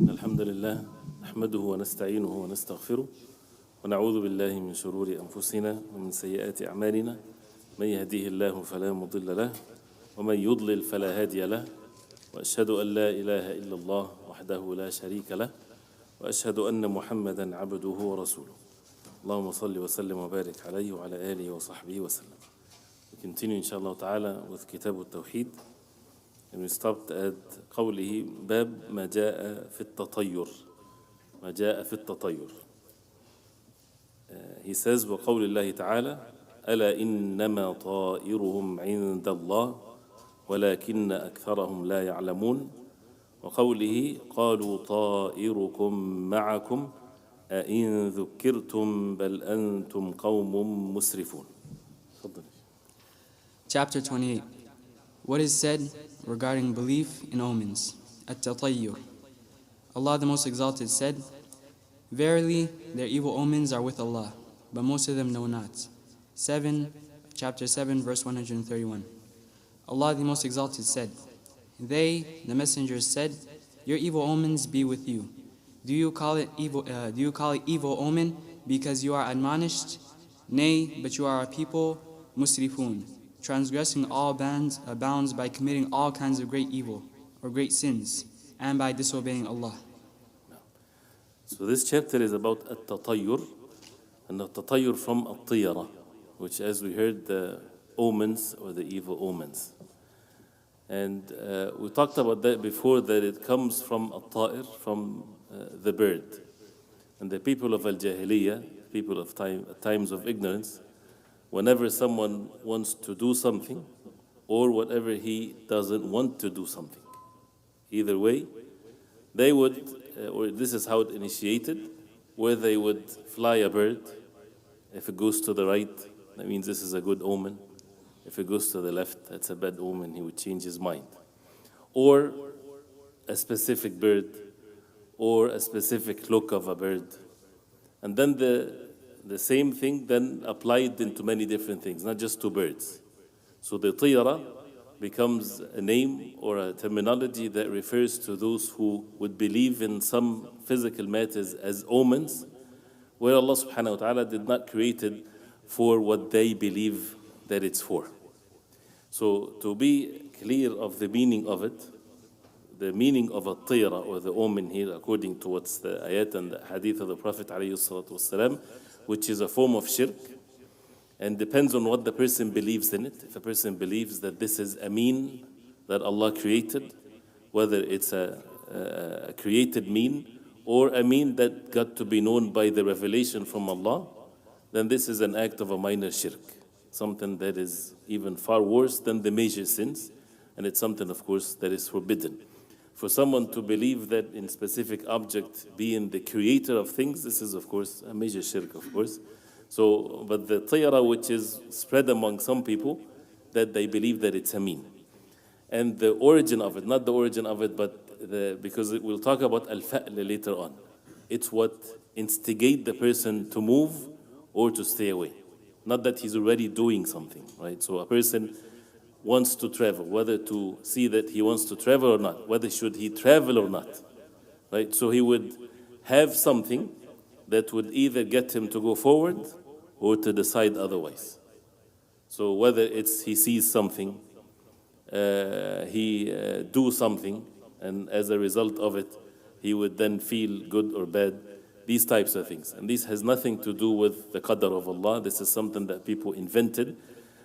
الحمد لله نحمده ونستعينه ونستغفره ونعوذ بالله من شرور أنفسنا ومن سيئات أعمالنا من يهديه الله فلا مضل له ومن يضلل فلا هادي له وأشهد أن لا إله إلا الله وحده لا شريك له وأشهد أن محمدا عبده ورسوله اللهم صل وسلم وبارك عليه وعلى آله وصحبه وسلم. We continue inshallah ta'ala with Kitab At-Tawheed. And we stopped at قوله باب ما جاء في التطير ما جاء في التطير. He says وقول الله تعالى ألا إنما طائرهم عند الله ولكن أكثرهم لا يعلمون وقوله قالوا طائركم معكم أئن ذكرتم بل أنتم قوم مسرفون. Chapter 28. What is said regarding belief in omens? At-Tawheed. Allah the Most Exalted said, Verily, their evil omens are with Allah, but most of them know not. Chapter 7, verse 131. Allah the Most Exalted said, They, the messengers, said, Your evil omens be with you. Do you call it evil omen because you are admonished? Nay, but you are a people, musrifun, transgressing all bounds by committing all kinds of great evil or great sins, and by disobeying Allah. So this chapter is about At-Tawheed, and At-Tawheed from At-Tiyara, which, as we heard, the omens or the evil omens. And we talked about that before, that it comes from At-Ta'ir, from the bird. And the people of Al-Jahiliyyah, people of times of ignorance, whenever someone wants to do something, or whatever he doesn't want to do something, either way, they would, or this is how it initiated, where they would fly a bird. If it goes to the right, that means this is a good omen. If it goes to the left, that's a bad omen. He would change his mind. Or a specific bird, or a specific look of a bird. And then the same thing then applied into many different things, not just to birds. So the tiyara becomes a name or a terminology that refers to those who would believe in some physical matters as omens, where Allah subhanahu wa ta'ala did not create it for what they believe that it's for. So to be clear of the meaning of it, the meaning of a tiyara or the omen here, according to what's the ayat and the hadith of the Prophet alayhi salatu wasalam, which is a form of shirk, and depends on what the person believes in it. If a person believes that this is a mean that Allah created, whether it's a created mean or a mean that got to be known by the revelation from Allah, then this is an act of a minor shirk, something that is even far worse than the major sins, and it's something, of course, that is forbidden. For someone to believe that in specific object being the creator of things, this is, of course, a major shirk, of course. So, but the tiyara, which is spread among some people, that they believe that it's a mean. And the origin of it, not the origin of it, but because we'll talk about al-fa'l later on. It's what instigate the person to move or to stay away. Not that he's already doing something, right? So a person wants to travel, whether to see that he wants to travel or not, whether should he travel or not, right? So he would have something that would either get him to go forward or to decide otherwise. So whether it's he sees something, he do something, and as a result of it, he would then feel good or bad, these types of things. And this has nothing to do with the qadr of Allah. This is something that people invented.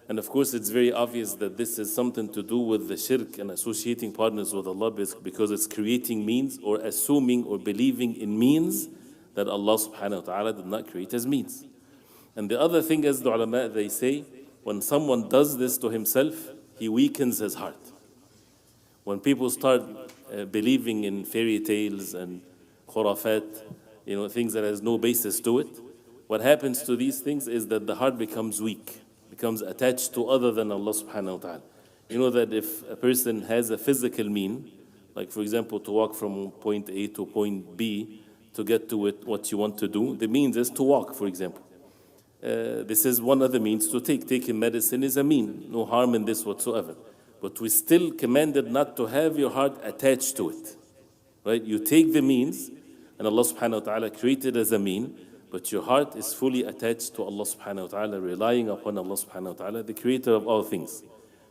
And of course, it's very obvious that this is something to do with the shirk and associating partners with Allah, because it's creating means or assuming or believing in means that Allah subhanahu wa ta'ala did not create as means. And the other thing, as the ulama, they say, when someone does this to himself, he weakens his heart. When people start believing in fairy tales and khurafat, things that has no basis to it, what happens to these things is that the heart becomes weak, becomes attached to other than Allah subhanahu wa ta'ala. You know that if a person has a physical mean, like for example to walk from point A to point B to get to it, what you want to do, the means is to walk, for example. This is one of the means to take. Taking medicine is a mean, no harm in this whatsoever. But we still commanded not to have your heart attached to it. right? You take the means, and Allah subhanahu wa ta'ala created as a mean, but your heart is fully attached to Allah subhanahu wa ta'ala, relying upon Allah subhanahu wa ta'ala, the creator of all things.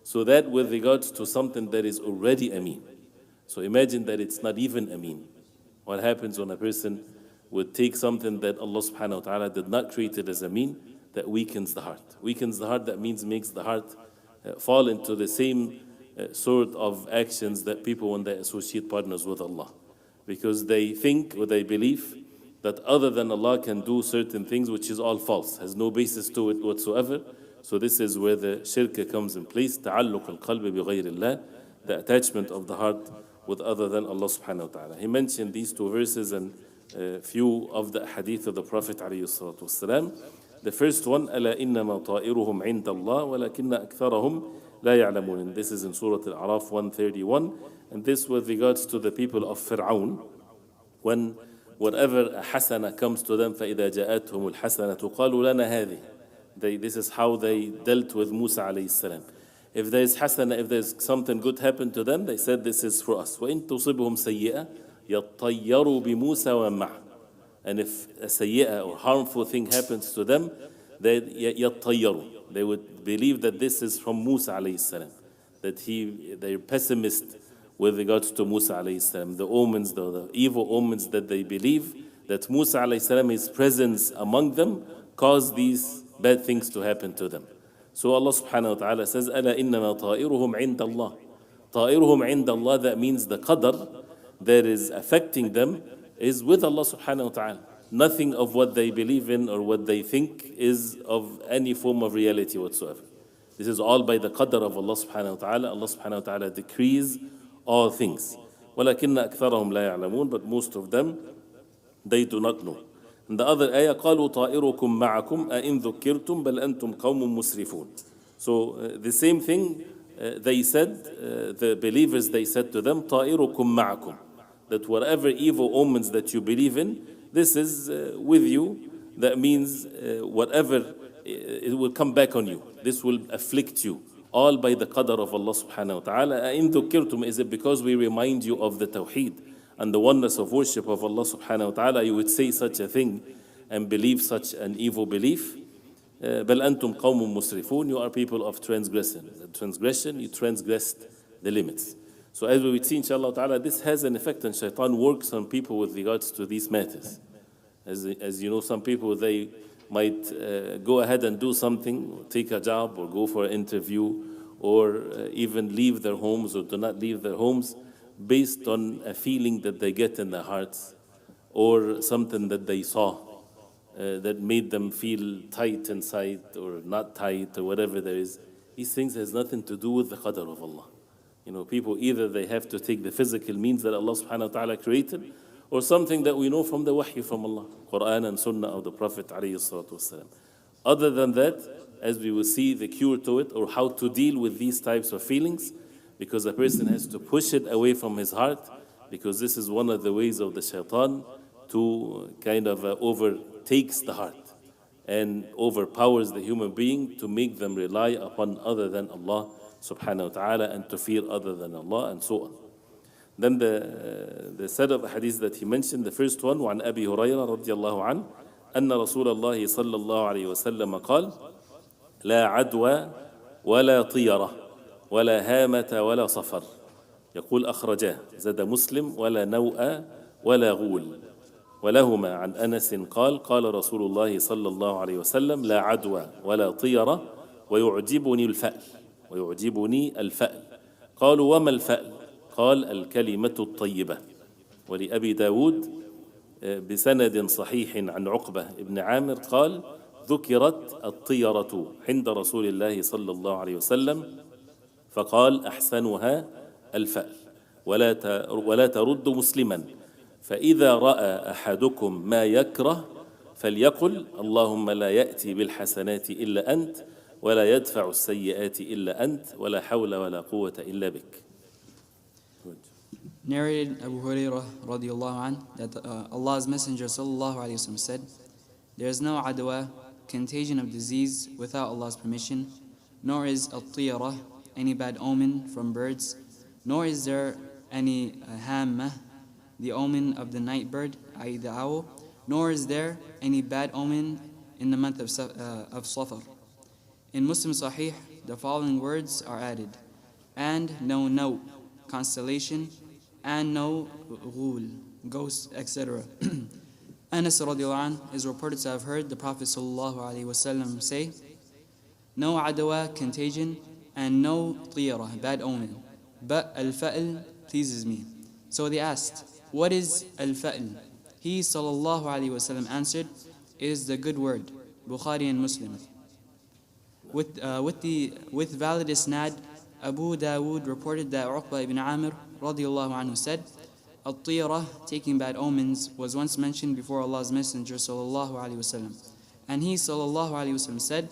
So that with regards to something that is already a mean. So imagine that it's not even a mean. What happens when a person would take something that Allah subhanahu wa ta'ala did not create it as a mean, that weakens the heart. Weakens the heart, that means makes the heart fall into the same sort of actions that people when they associate partners with Allah. Because they think or they believe that other than Allah can do certain things, which is all false, has no basis to it whatsoever. So this is where the shirk comes in place, تعلق القلب بغير الله, the attachment of the heart with other than Allah subhanahu wa ta'ala. He mentioned these two verses and a few of the hadith of the Prophet alayhi salatu wasalam. The first one, ألا إنما طائرهم عند الله ولكن أكثرهم لا يعلمون. And this is in Surah Al-A'raf 131. And this with regards to the people of Fir'aun. When whatever a hasana comes to them, فإذا جاءتهم الحسنة قالوا لنا هذه. This is how they dealt with Musa alayhi salam. If there's hasana, if there's something good happened to them, they said this is for us. وإن تصبهم سيئة يطيروا بموسى ومعه. And if a sayyi'ah or harmful thing happens to them, they يطيروا. They would believe that this is from Musa alayhi salam. That they're pessimist with regards to Musa alayhi salam. The omens, the evil omens that they believe that Musa alayhi salam, his presence among them, caused these bad things to happen to them. So Allah subhanahu wa ta'ala says, أَلَا إِنَّمَا طَائِرُهُمْ عِنْدَ اللَّهِ. طَائِرُهُمْ عِنْدَ اللَّهِ, that means the qadr that is affecting them is with Allah subhanahu wa ta'ala. Nothing of what they believe in or what they think is of any form of reality whatsoever. This is all by the qadr of Allah subhanahu wa ta'ala. Allah subhanahu wa ta'ala decrees all things. وَلَكِنَّ أَكْثَرَهُمْ لَا يَعْلَمُونَ, but most of them, they do not know. In the other ayah, قالوا طائركم معكم أئن ذكرتم بل أنتم قوم مسرفون. So the same thing they said, the believers, they said to them, طائركم معكم, that whatever evil omens that you believe in, this is with you. That means whatever, it will come back on you. This will afflict you. All by the qadr of Allah subhanahu wa ta'ala. أئن ذكرتم, is it because we remind you of the Tawheed and the oneness of worship of Allah subhanahu wa ta'ala, you would say such a thing and believe such an evil belief? بل أنتم قوم مسرفون, you are people of transgression. Transgression, you transgressed the limits. So as we would see inshallah ta'ala, this has an effect, and shaitan works on people with regards to these matters. As you know, some people, they might go ahead and do something, take a job or go for an interview, or even leave their homes or do not leave their homes, based on a feeling that they get in their hearts or something that they saw that made them feel tight inside or not tight or whatever there is. These things has nothing to do with the qadr of Allah. You know, people either they have to take the physical means that Allah subhanahu wa ta'ala created, or something that we know from the wahy from Allah, Quran and Sunnah of the Prophet alayhi salatu wasalam. Other than that, as we will see the cure to it or how to deal with these types of feelings, because a person has to push it away from his heart, because this is one of the ways of the shaitan to kind of overtakes the heart and overpowers the human being to make them rely upon other than Allah subhanahu wa ta'ala and to fear other than Allah and so on. Then the set of hadiths that he mentioned, the first one, وعن أبي هريرة رضي الله عنه أن رسول الله صلى الله عليه وسلم قال لا عدوى ولا طيرة ولا هامة ولا صفر. يقول أخرجاه زاد مسلم ولا نوء ولا غول. ولهما عن أنس قال قال رسول الله صلى الله عليه وسلم لا عدوى ولا طيرة ويعجبني الفأل. قالوا وما الفأل؟ قال الكلمة الطيبة. ولأبي داود بسند صحيح عن عقبة ابن عامر قال ذكرت الطيرة عند رسول الله صلى الله عليه وسلم فقال أحسنها الفأل ولا ترد مسلما فإذا رأى أحدكم ما يكره فليقل اللهم لا يأتي بالحسنات إلا أنت ولا يدفع السيئات إلا أنت ولا حول ولا قوة إلا بك. Narrated Abu Hurairah radiallahu anh that Allah's Messenger sallallahu alayhi wasallam said, there is no adwa, contagion of disease, without Allah's permission, nor is at-tiyarah, any bad omen from birds, nor is there any hamma, the omen of the night bird, i.e. the owl, nor is there any bad omen in the month of Safar. In Muslim Sahih, the following words are added: and no note, constellation, and no ghul, ghost, etc. Anas radiallahu anh is reported to have heard the Prophet sallallahu alaihi wasallam say, no adawa, contagion, and no tiyara, bad omen, but al-fa'l pleases me. So they asked, what is al-fa'l? He sallallahu alaihi wasallam answered, it is the good word. Bukhari and Muslim. With valid isnad, Abu Dawood reported that Uqba ibn Amir radiallahu anhu said, At-Tiyarah, taking bad omens, was once mentioned before Allah's Messenger sallallahu alaihi wasallam. And he sallallahu alaihi wasallam said,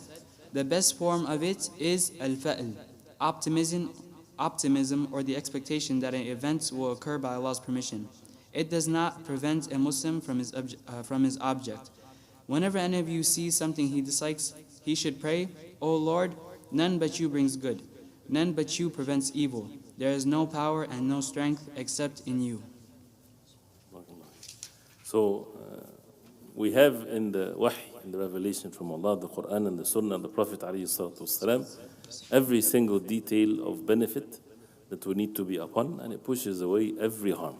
the best form of it is al-fa'l, optimism or the expectation that an event will occur by Allah's permission. It does not prevent a Muslim from his object. Whenever any of you sees something he dislikes, he should pray, O Lord, none but you brings good, none but you prevents evil. There is no power and no strength except in you. So we have in the wahy, in the revelation from Allah, the Quran and the Sunnah and the Prophet ﷺ, every single detail of benefit that we need to be upon, and it pushes away every harm.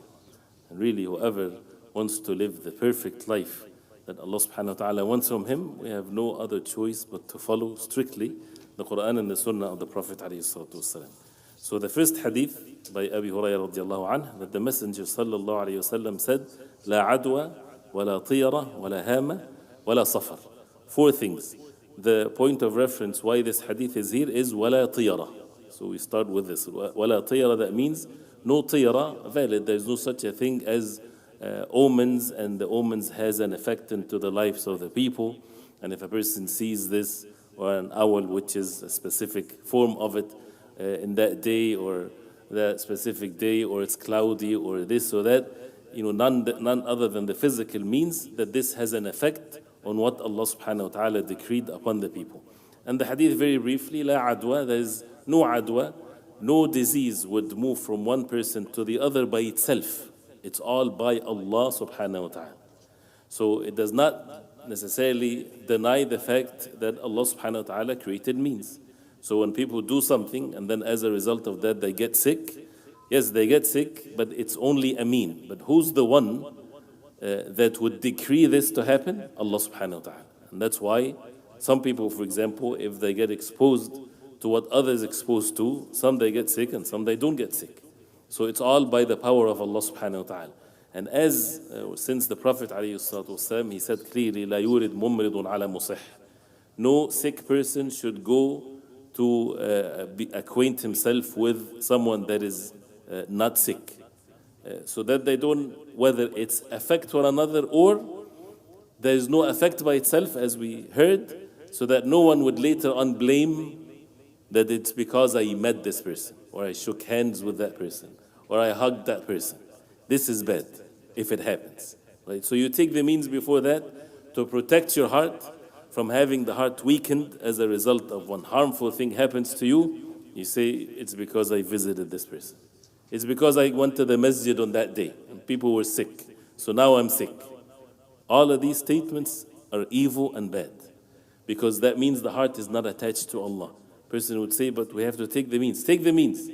And really, whoever wants to live the perfect life that Allah subhanahu wa ta'ala wants from him, we have no other choice but to follow strictly the Quran and the Sunnah of the Prophet ﷺ. So the first hadith by Abi Hurairah radiallahu anhu, that the Messenger sallallahu alayhi wasallam said, La adwa, wa la tiyara, wa la hama, wa la safar. Four things. The point of reference why this hadith is here is wa la tiyara. So we start with this. Wa la tiyara, that means no tiyara, valid. There is no such a thing as omens, and the omens has an effect into the lives of the people. And if a person sees this, or an owl, which is a specific form of it, in that day or that specific day, or it's cloudy or this or that, none other than the physical means that this has an effect on what Allah subhanahu wa ta'ala decreed upon the people. And the hadith very briefly, la adwa, there is no adwa, no disease would move from one person to the other by itself. It's all by Allah subhanahu wa ta'ala. So it does not necessarily deny the fact that Allah subhanahu wa ta'ala created means. So when people do something and then as a result of that they get sick, yes, they get sick, but it's only a mean. But who's the one that would decree this to happen? Allah subhanahu wa ta'ala. And that's why some people, for example, if they get exposed to what others exposed to, some they get sick and some they don't get sick. So it's all by the power of Allah subhanahu wa ta'ala. And as since the Prophet ﷺ, he said clearly, لا يورد ممرض على مصح. No sick person should go to acquaint himself with someone that is not sick, so that they don't, whether it's affect one another or there is no effect by itself, as we heard, so that no one would later on blame that it's because I met this person, or I shook hands with that person, or I hugged that person. This is bad if it happens, right? So you take the means before that to protect your heart from having the heart weakened as a result of one harmful thing happens to you. You say, it's because I visited this person. It's because I went to the Masjid on that day and people were sick, so now I'm sick. All of these statements are evil and bad, because that means the heart is not attached to Allah. Person would say, but we have to take the means. Take the means.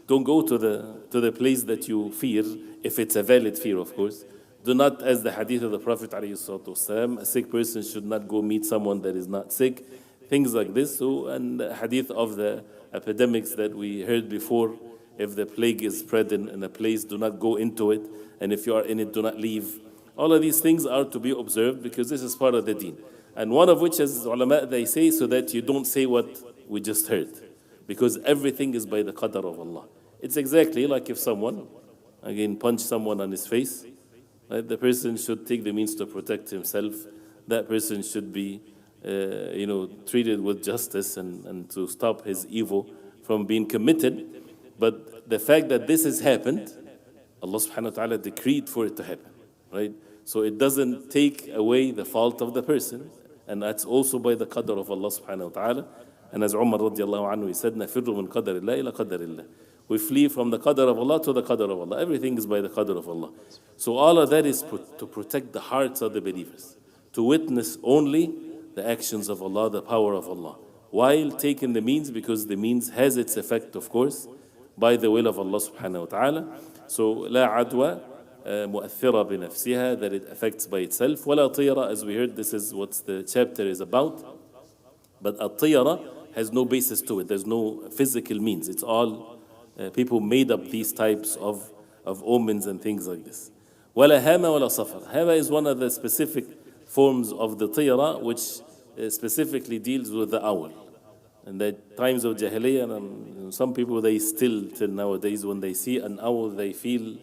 Don't go to the place that you fear, if it's a valid fear, of course. Do not, as the hadith of the Prophet ﷺ, a sick person should not go meet someone that is not sick. Things like this. So, and the hadith of the epidemics that we heard before, if the plague is spread in a place, do not go into it. And if you are in it, do not leave. All of these things are to be observed, because this is part of the deen. And one of which, as ulama, they say, so that you don't say what we just heard. Because everything is by the qadr of Allah. It's exactly like if someone, again, punch someone on his face, right? The person should take the means to protect himself. That person should be, treated with justice and to stop his evil from being committed. But the fact that this has happened, Allah subhanahu wa ta'ala decreed for it to happen, right? So it doesn't take away the fault of the person, and that's also by the qadr of Allah subhanahu wa ta'ala. And as Umar radiallahu anhu, he said, نَفِرُّ مِنْ قَدَرِ اللَّهِ إِلَى قَدَرِ اللَّهِ. We flee from the qadr of Allah to the qadr of Allah. Everything is by the qadr of Allah. So all of that is to protect the hearts of the believers, to witness only the actions of Allah, the power of Allah, while taking the means, because the means has its effect, of course, by the will of Allah subhanahu wa ta'ala. So لا عدوى مؤثرة بنفسها, that it affects by itself. ولا طيرة, as we heard, this is what the chapter is about. But الطيرة has no basis to it. There's no physical means. It's all people made up these types of omens and things like this. ولا هامة ولا صفر. Hama is one of the specific forms of the طيرة, which specifically deals with the owl. In the times of Jahiliyyah, and some people, they still, till nowadays, when they see an owl, they feel,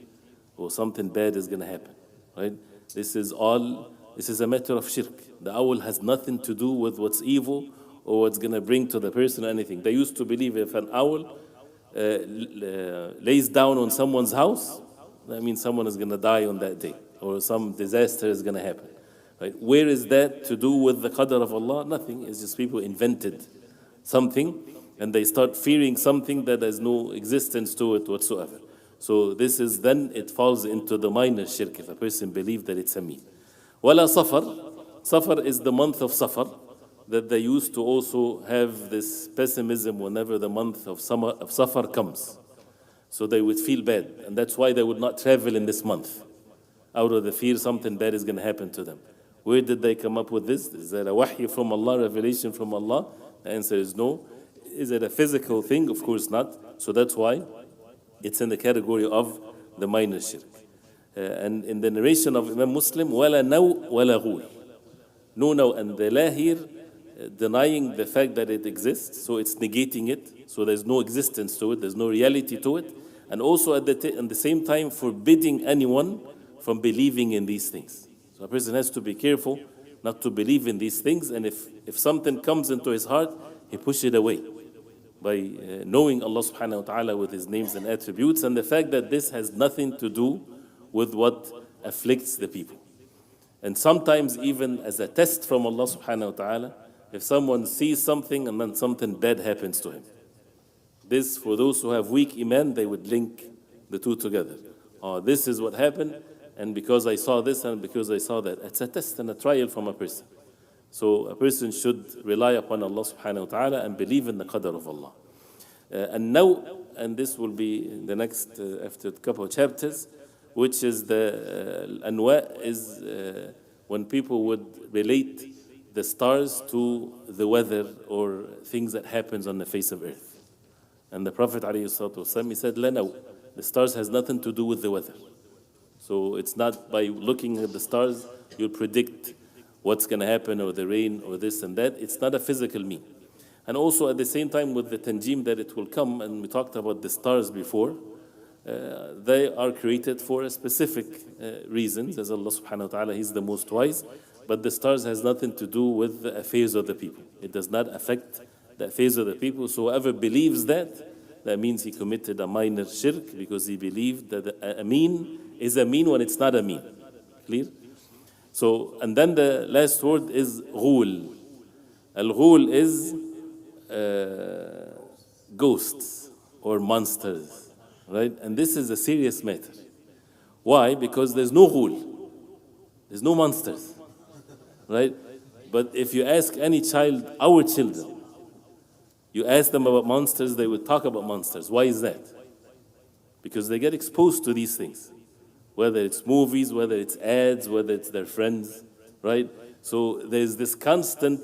oh, something bad is going to happen, right? This is a matter of shirk. The owl has nothing to do with what's evil or what's going to bring to the person or anything. They used to believe if an owl lays down on someone's house, that means someone is going to die on that day, or some disaster is going to happen, right? Where is that to do with the qadr of Allah? Nothing. It's just people invented something, and they start fearing something that has no existence to it whatsoever. So this is, then it falls into the minor shirk if a person believes that it's a mean. Wala safar. Safar is the month of Safar, that they used to also have this pessimism whenever the month of Safar comes. So they would feel bad, and that's why they would not travel in this month, out of the fear something bad is going to happen to them. Where did they come up with this? Is that a wahy from Allah, revelation from Allah? The answer is no. Is it a physical thing? Of course not. So that's why it's in the category of the minor shirk. And in the narration of Imam Muslim, wala naw wala ghul. No, no, and the la here, denying the fact that it exists, so it's negating it, so there's no existence to it, there's no reality to it, and also at the same time forbidding anyone from believing in these things. So a person has to be careful not to believe in these things, and if something comes into his heart, he pushes it away by knowing Allah subhanahu wa ta'ala with his names and attributes, and the fact that this has nothing to do with what afflicts the people. And sometimes even as a test from Allah subhanahu wa ta'ala, if someone sees something and then something bad happens to him. This, for those who have weak iman, they would link the two together. Oh, this is what happened, and because I saw this and because I saw that. It's a test and a trial from a person. So a person should rely upon Allah subhanahu wa ta'ala and believe in the qadr of Allah. And now, and this will be in the next, after a couple of chapters, which is the anwa, is when people would relate the stars to the weather or things that happens on the face of earth. And the Prophet ﷺ, he said, "La, no, the stars has nothing to do with the weather." So it's not by looking at the stars you'll predict what's going to happen, or the rain, or this and that. It's not a physical mean. And also at the same time with the tanjim that it will come, and we talked about the stars before, they are created for a specific reasons, as Allah subhanahu wa ta'ala, He's the most wise. But the stars has nothing to do with the affairs of the people. It does not affect the affairs of the people. So whoever believes that, that means he committed a minor shirk, because he believed that a mean is a mean when it's not a mean. Clear? So, and then the last word is ghul. Al-ghul is ghosts or monsters, right? And this is a serious matter. Why? Because there's no ghul. There's no monsters. Right? But if you ask any child, our children, you ask them about monsters, they would talk about monsters. Why is that? Because they get exposed to these things. Whether it's movies, whether it's ads, whether it's their friends, right? So there's this constant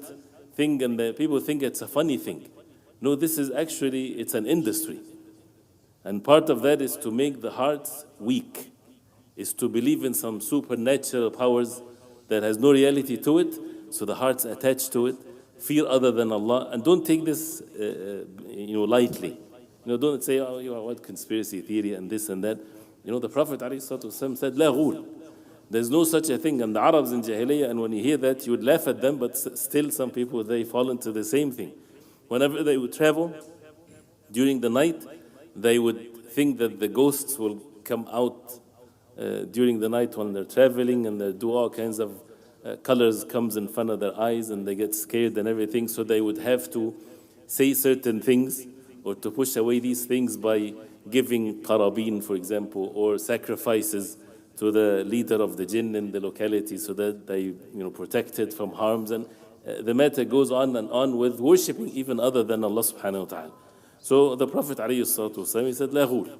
thing, and the people think it's a funny thing. No, this is actually, it's an industry. And part of that is to make the hearts weak, is to believe in some supernatural powers that has no reality to it, so the heart's attached to it, fear other than Allah, and don't take this lightly. Don't say, oh, what conspiracy theory and this and that. The Prophet ﷺ said, La ghul. There's no such a thing. And the Arabs in Jahiliyyah, and when you hear that, you would laugh at them, but still some people, they fall into the same thing. Whenever they would travel during the night, they would think that the ghosts will come out during the night when they're traveling, and they do all kinds of colors comes in front of their eyes, and they get scared and everything. So they would have to say certain things or to push away these things by giving qarabin, for example, or sacrifices to the leader of the jinn in the locality so that they protected from harms. And the matter goes on and on with worshipping even other than Allah subhanahu wa ta'ala. So the Prophet alayhi salatu wasalam, he said, لا غول.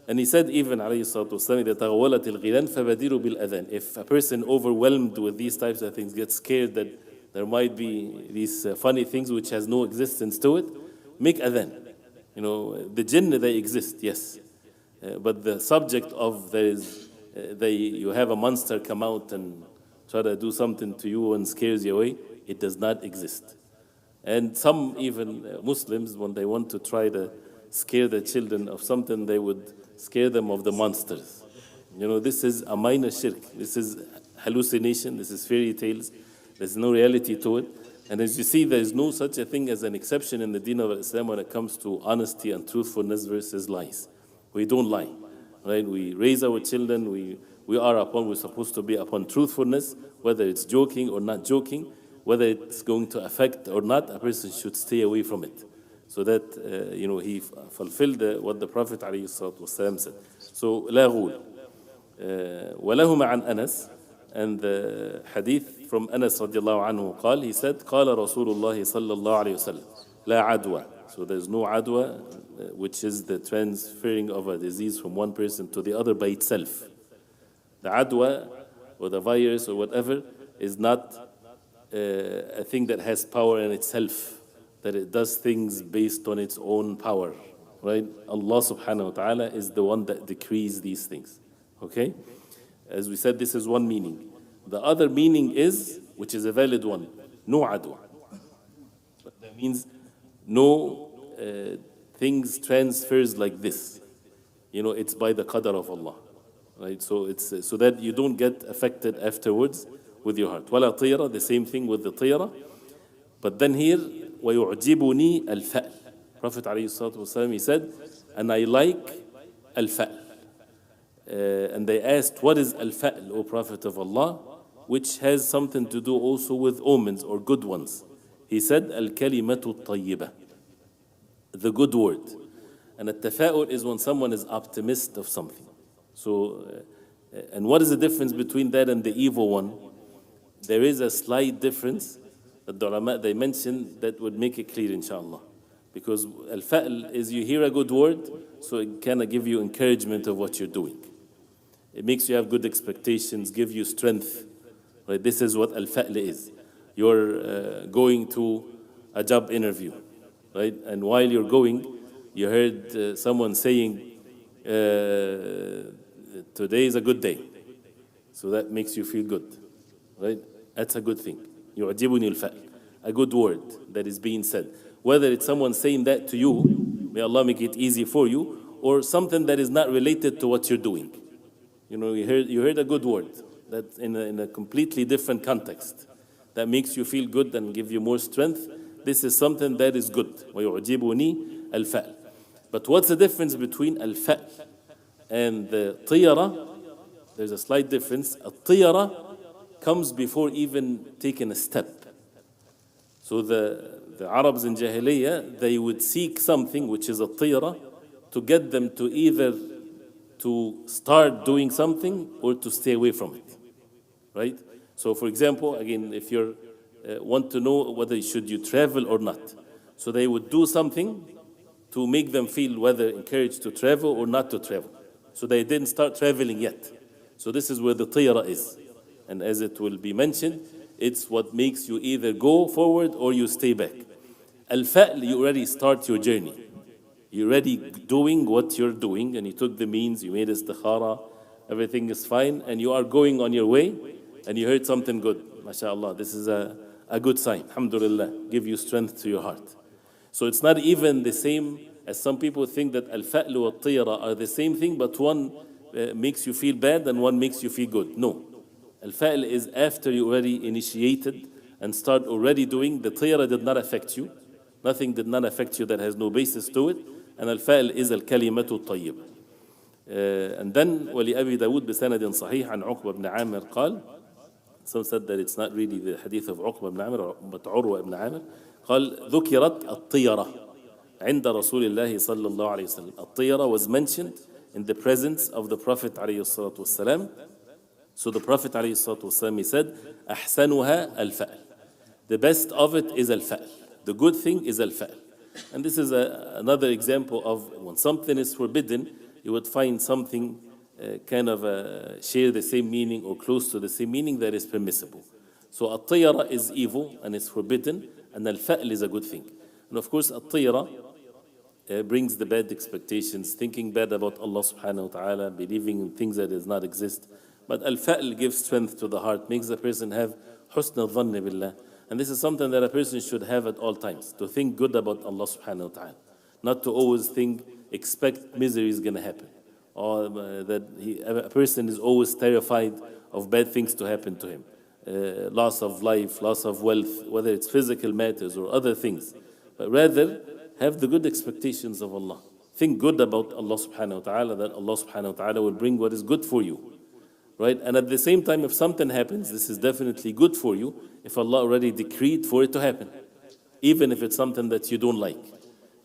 And he said even alayhi salatu wasalam, إذا تغولت الغيلان فبادروا بالأذان. If a person overwhelmed with these types of things gets scared that there might be these funny things which has no existence to it, make adhan. The jinn, they exist, yes. But the subject of you have a monster come out and try to do something to you and scares you away, it does not exist. And some even Muslims, when they want to try to scare their children of something, they would scare them of the monsters. This is a minor shirk. This is hallucination. This is fairy tales. There's no reality to it. And as you see, there is no such a thing as an exception in the deen of Islam when it comes to honesty and truthfulness versus lies. We don't lie, right? We raise our children. We're supposed to be upon truthfulness, whether it's joking or not joking, whether it's going to affect or not, a person should stay away from it. So that, he fulfilled what the Prophet ﷺ said. So, لا غول. ولهما عن أنس, and the hadith from Anas radiallahu anhu قال, he said, قال رسول الله صلى الله عليه وسلم لا عدوى. So there's no adwa, which is the transferring of a disease from one person to the other by itself. The adwa, or the virus, or whatever, is not a thing that has power in itself, that it does things based on its own power, right? Allah subhanahu wa ta'ala is the one that decrees these things, okay? As we said, this is one meaning. The other meaning is, which is a valid one, no adwa. That means no things transfers like this. It's by the qadar of Allah, right? So it's so that you don't get affected afterwards with your heart. Wala tira, the same thing with the tira. But then here, وَيُعْجِبُنِي الْفَأْلِ. Prophet ﷺ, he said, and I like al-fa'l. And they asked, what is al-fa'l, O Prophet of Allah? Which has something to do also with omens or good ones. He said, al-kalimatu tayyibah, the good word. And at-tafa'ul is when someone is optimist of something. So, and what is the difference between that and the evil one? There is a slight difference that the ulama, they mentioned, that would make it clear, inshallah. Because al-fa'l is you hear a good word, so it kind of give you encouragement of what you're doing. It makes you have good expectations, give you strength. Right? This is what al-fa'l is. You're going to a job interview, right? And while you're going, you heard someone saying, today is a good day. So that makes you feel good, right? That's a good thing. يُعْجِبُنِي الْفَأْلِ, a good word that is being said. Whether it's someone saying that to you, may Allah make it easy for you, or something that is not related to what you're doing. You heard a good word that in a completely different context that makes you feel good and give you more strength. This is something that is good. وَيُعْجِبُنِي الْفَأْلِ. But what's the difference between al-fa'l and the tiyara? There's a slight difference. Al-tiyara comes before even taking a step. So the Arabs in Jahiliyyah, they would seek something which is a tiyara to get them to either to start doing something or to stay away from it, right? So for example, again, if you want to know whether should you travel or not, so they would do something to make them feel whether encouraged to travel or not to travel. So they didn't start traveling yet. So this is where the tiyara is. And as it will be mentioned, it's what makes you either go forward or you stay back. Al-fa'l, you already start your journey. You're already doing what you're doing, and you took the means, you made istikhara, everything is fine, and you are going on your way, and you heard something good. MashaAllah, this is a good sign. Alhamdulillah, give you strength to your heart. So it's not even the same as some people think that al-fa'l wa al-tiyara are the same thing, but one makes you feel bad and one makes you feel good. No. Al-fa'l is after you already initiated and start already doing. The tiyara did not affect you. Nothing did not affect you that has no basis to it. And al-fa'l is al-kalimatu tayyib. And then, وَلِأَبِي دَاوُدْ بِسَنَدٍ صَحِيحٍ عن عقبة بن عامر قال, some said that it's not really the hadith of عقبة بن عامر, but عروة بن عامر, قال ذكرت الطيرة عند رسول الله صلى الله عليه وسلم. الطيرة was mentioned in the presence of the Prophet عليه الصلاة والسلام. So the Prophet عليه الصلاة والسلام, he said, أحسنها الفأل. The best of it is al-fa'l. The good thing is al-fa'l. And this is another example of when something is forbidden, you would find something share the same meaning or close to the same meaning that is permissible. So at-tiyara is evil and it's forbidden, and al-fa'l is a good thing. And of course, at-tiyara brings the bad expectations, thinking bad about Allah subhanahu wa ta'ala, believing in things that does not exist. But al-fa'l gives strength to the heart, makes the person have husn al-dhann billah. And this is something that a person should have at all times, to think good about Allah subhanahu wa ta'ala. Not to always expect misery is going to happen. Or that a person is always terrified of bad things to happen to him. Loss of life, loss of wealth, whether it's physical matters or other things. But rather, have the good expectations of Allah. Think good about Allah subhanahu wa ta'ala, that Allah subhanahu wa ta'ala will bring what is good for you. Right? And at the same time, if something happens, this is definitely good for you if Allah already decreed for it to happen. Even if it's something that you don't like.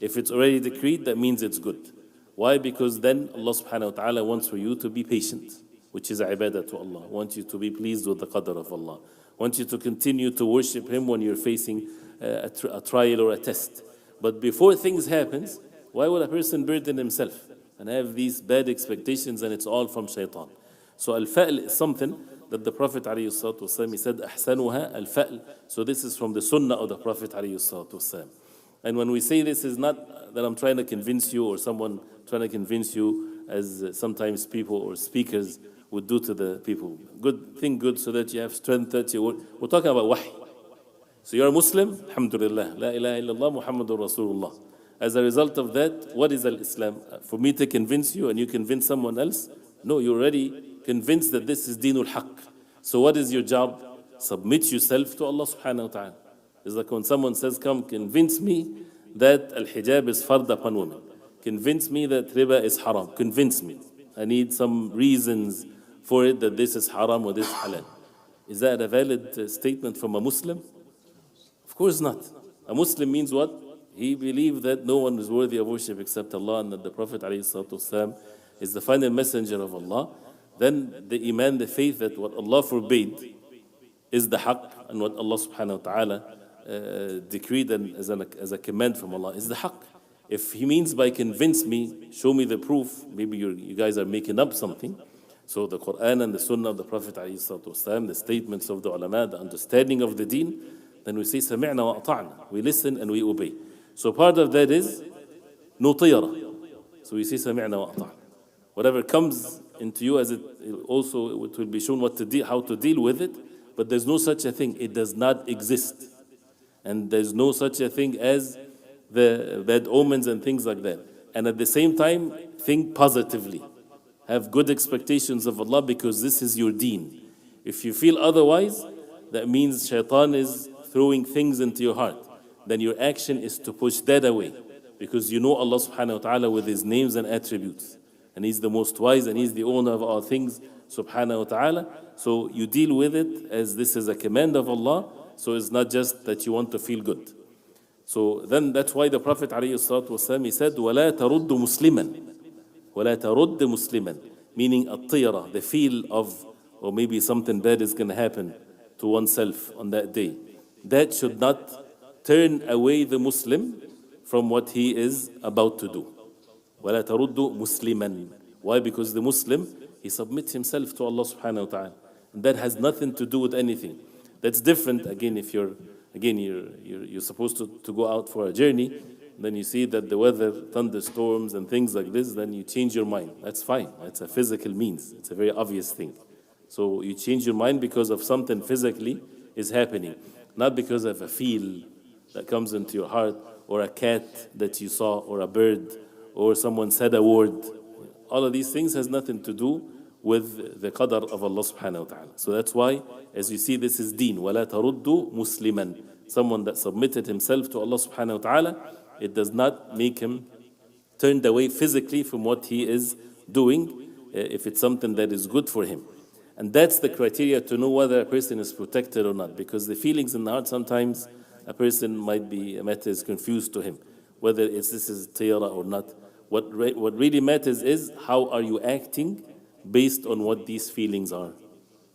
If it's already decreed, that means it's good. Why? Because then Allah subhanahu wa ta'ala wants for you to be patient, which is ibadah to Allah. Wants you to be pleased with the qadr of Allah. Wants you to continue to worship Him when you're facing a trial or a test. But before things happen, why would a person burden himself and have these bad expectations, and it's all from shaitan? So al-fa'l is something that the Prophet ﷺ, he said, أحسنها al-fa'l. So this is from the sunnah of the Prophet ﷺ. And when we say this, is not that I'm trying to convince you or someone trying to convince you, as sometimes people or speakers would do to the people. Good, think good so that you have strength. We're talking about wahy. So you're a Muslim, alhamdulillah, la ilaha illallah, Muhammadur Rasulullah. As a result of that, what is al-Islam? For me to convince you and you convince someone else? No, you're already convinced that this is Deenul Haqq. So what is your job? Submit yourself to Allah subhanahu wa ta'ala. It's like when someone says, come convince me that al-hijab is fard upon women. Convince me that riba is haram. Convince me. I need some reasons for it that this is haram or this is halal. Is that a valid statement from a Muslim? Of course not. A Muslim means what? He believes that no one is worthy of worship except Allah, and that the Prophet ﷺ is the final messenger of Allah. Then the iman, the faith that what Allah forbade is the haqq, and what Allah subhanahu wa ta'ala decreed as a command from Allah is the haqq. If he means by convince me, show me the proof, maybe you guys are making up something. So the Quran and the Sunnah of the Prophet ﷺ, the statements of the ulama, the understanding of the deen, then we say sami'na wa ata'na. We listen and we obey. So part of that is no tiyara. So we say sami'na wa ata'na. Whatever comes into you, as it will be shown how to deal with it, but there's no such a thing. It does not exist. And there's no such a thing as the bad omens and things like that. And at the same time, think positively. Have good expectations of Allah, because this is your deen. If you feel otherwise, that means shaitan is throwing things into your heart. Then your action is to push that away, because you know Allah subhanahu wa ta'ala with His names and attributes. And He's the most wise and He's the owner of all things, subhanahu wa ta'ala. So you deal with it as this is a command of Allah. So it's not just that you want to feel good. So then that's why the Prophet ﷺ, he said, وَلَا تَرُدُّ مُسْلِمًا. وَلَا تَرُدُّ مُسْلِمًا. Meaning at-tiyara, the feel of, or maybe something bad is going to happen to oneself on that day. That should not turn away the Muslim from what he is about to do. وَلَا تَرُدُّ مُسْلِمًا. Why? Because the Muslim, he submits himself to Allah subhanahu wa ta'ala. And that has nothing to do with anything. That's different, again, if you're supposed to go out for a journey, then you see that the weather, thunderstorms and things like this, then you change your mind. That's fine. That's a physical means. It's a very obvious thing. So you change your mind because of something physically is happening, not because of a feel that comes into your heart, or a cat that you saw, or a bird, or someone said a word. All of these things has nothing to do with the qadr of Allah subhanahu wa ta'ala. So that's why, as you see, this is deen. وَلَا تَرُدُّ مُسْلِمًا. Someone that submitted himself to Allah subhanahu wa ta'ala, it does not make him turned away physically from what he is doing, if it's something that is good for him. And that's the criteria to know whether a person is protected or not. Because the feelings in the heart, sometimes a person might be, a matter is confused to him. whether this is tiyara or not. What really matters is how are you acting based on what these feelings are.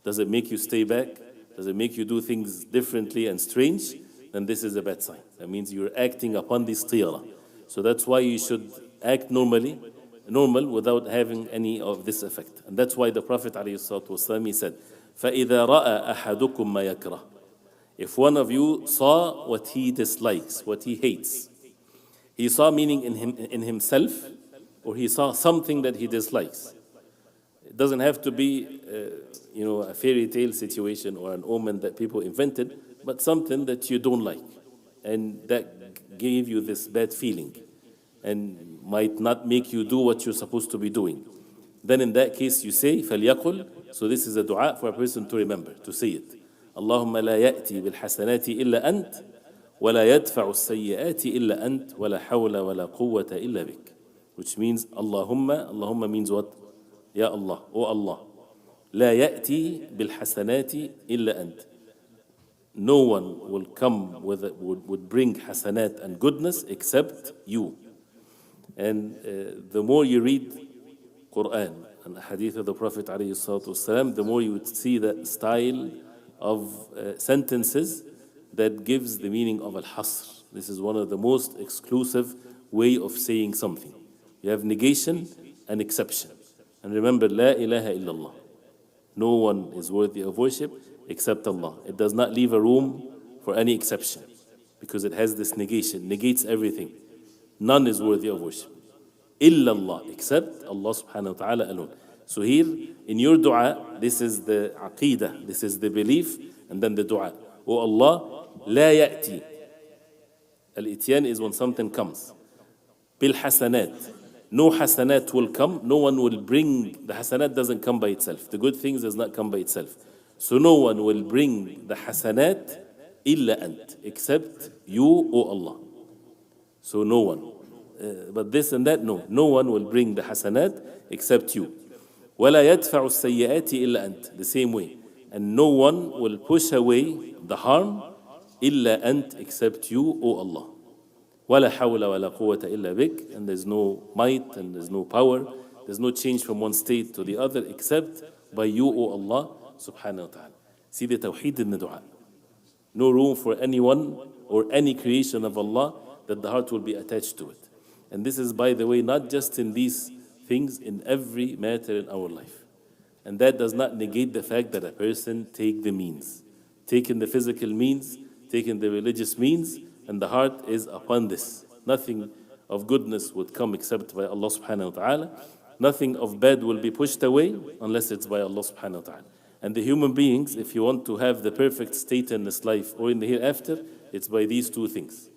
Does it make you stay back? Does it make you do things differently and strange? Then this is a bad sign. That means you're acting upon this tiyara. So that's why you should act normal without having any of this effect. And that's why the Prophet ﷺ, he said, فَإِذَا رَأَى أَحَدُكُمْ مَا يَكْرَهُ. If one of you saw what he dislikes, what he hates, he saw meaning in himself, or he saw something that he dislikes. It doesn't have to be, a fairy tale situation or an omen that people invented, but something that you don't like, and that gave you this bad feeling, and might not make you do what you're supposed to be doing. Then in that case you say, فَلْيَقُلْ. So this is a dua for a person to remember, to say it. اللهم لا يأتي بالحسنات إلا أنت ولا يدفع السيئات إلا أنت ولا حول ولا قوة إلا بك. Which means Allahumma means what? Ya Allah, O Allah. لا يأتي بالحسنات إلا أنت. No one will come would bring hasanat and goodness except you. And the more you read Quran and the hadith of the Prophet ﷺ, the more you would see that style of sentences that gives the meaning of al-hasr. This is one of the most exclusive way of saying something. You have negation and exception. And remember, La ilaha illallah. No one is worthy of worship except Allah. It does not leave a room for any exception because it has this negation, negates everything. None is worthy of worship. Illallah, except Allah subhanahu wa ta'ala alone. So here, in your dua, this is the aqidah, this is the belief, and then the dua. Oh Allah, la ya'ti. Al-ityan is when something comes. Bil hasanat. No hasanat will come, no one will bring, the hasanat doesn't come by itself. The good things does not come by itself. So no one will bring the hasanat illa ant, except you, O Allah. So no one. But this and that, no. No one will bring the hasanat except you. وَلَا يَدْفَعُ السَّيِّئَاتِ إِلَّا أَنْتَ. The same way. And no one will push away the harm إِلَّا أَنْتَ, except you, O Allah. وَلَا حَوْلَ وَلَا قُوَّةَ إِلَّا بِكَ. And there's no might and there's no power. There's no change from one state to the other except by you, O Allah subhanahu wa ta'ala. See the Tawheed in the dua. No room for anyone or any creation of Allah that the heart will be attached to it. And this is, by the way, not just in these things, in every matter in our life. And that does not negate the fact that a person take the means. Taking the physical means, taking the religious means, and the heart is upon this. Nothing of goodness would come except by Allah subhanahu wa ta'ala. Nothing of bad will be pushed away unless it's by Allah subhanahu wa ta'ala. And the human beings, if you want to have the perfect state in this life or in the hereafter, it's by these two things.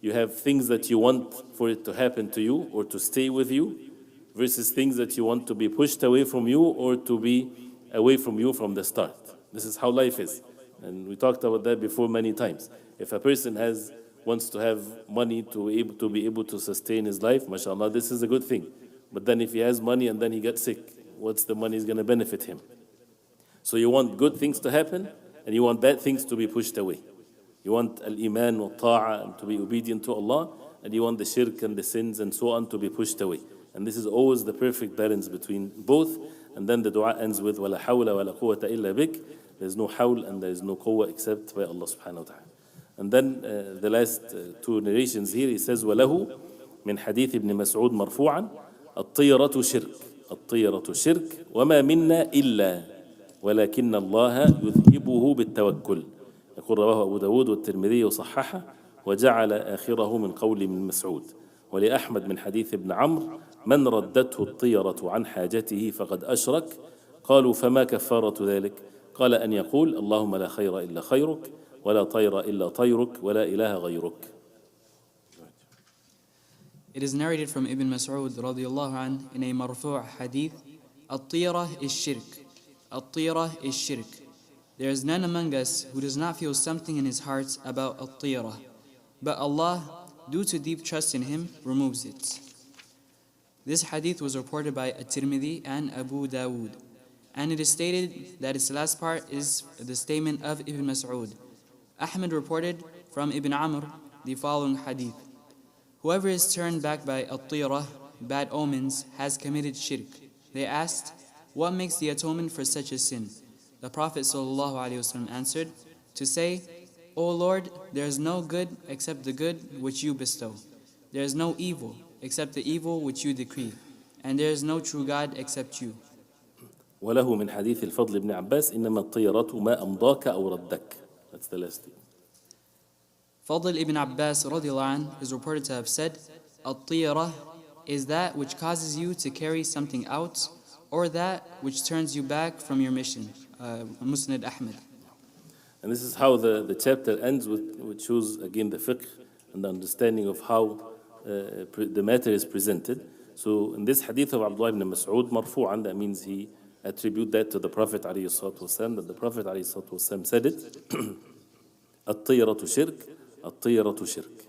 You have things that you want for it to happen to you or to stay with you, versus things that you want to be pushed away from you or to be away from you from the start. This is how life is. And we talked about that before many times. If a person wants to have money to be able to sustain his life, mashallah, this is a good thing. But then if he has money and then he gets sick, what's the money is going to benefit him? So you want good things to happen and you want bad things to be pushed away. You want al-iman wa ta'a and to be obedient to Allah, and you want the shirk and the sins and so on to be pushed away. And this is always the perfect balance between both. And then the dua ends with وَلَا حَوْلَ وَلَا قُوَّةَ إِلَّا بِكَ. There's no hawl and there is no quwwah except by Allah subhanahu wa ta'ala. And then the last two narrations here, he says وَلَهُ من حديث ابن مسعود مرفوعا الطيرة شرك الطيرة شرك وما منا إلا ولكن الله يذهبه بالتوكل. يقول رواه أبو داود والترمذي وصححه وجعل آخره من قول ابن مسعود. ولأحمد من حديث ابن عمرو من ردته الطيرة عن حاجته فقد أشرك. قالوا فما كفارة ذلك؟ قال أن يقول اللهم لا خير إلا خيرك ولا طير إلا طيرك ولا إله غيرك. It is narrated from Ibn Mas'ud radiyallahu anh in a marfu' hadith, At-Tawheed is shirk. At-Tawheed is shirk. There is none among us who does not feel something in his heart about At-Tawheed, but Allah, due to deep trust in Him, removes it. This hadith was reported by At-Tirmidhi and Abu Dawood, and it is stated that its last part is the statement of Ibn Mas'ud. Ahmad reported from Ibn Amr the following hadith: Whoever is turned back by at-tira, bad omens, has committed shirk. They asked, what makes the atonement for such a sin? The Prophet ﷺ answered, to say, O Lord, there is no good except the good which you bestow. There is no evil except the evil which you decree. And there is no true God except you. وله من حديث الفضل بن عباس إنما الطيرة ما أمضاك أو ردك. That's the last thing. Fadl ibn Abbas radiallahu anh is reported to have said, At-Tiyarah is that which causes you to carry something out, or that which turns you back from your mission. Musnad Ahmad. And this is how the chapter ends with, which shows again the fiqh and the understanding of how the matter is presented. So in this hadith of Abdullah ibn Mas'ud, marfu'an, that means he attribute that to the Prophet alayhi salatu wasalam, that the Prophet alayhi salatu wasalam said it. At-Tiyaratu shirk, At-Tiyaratu shirk.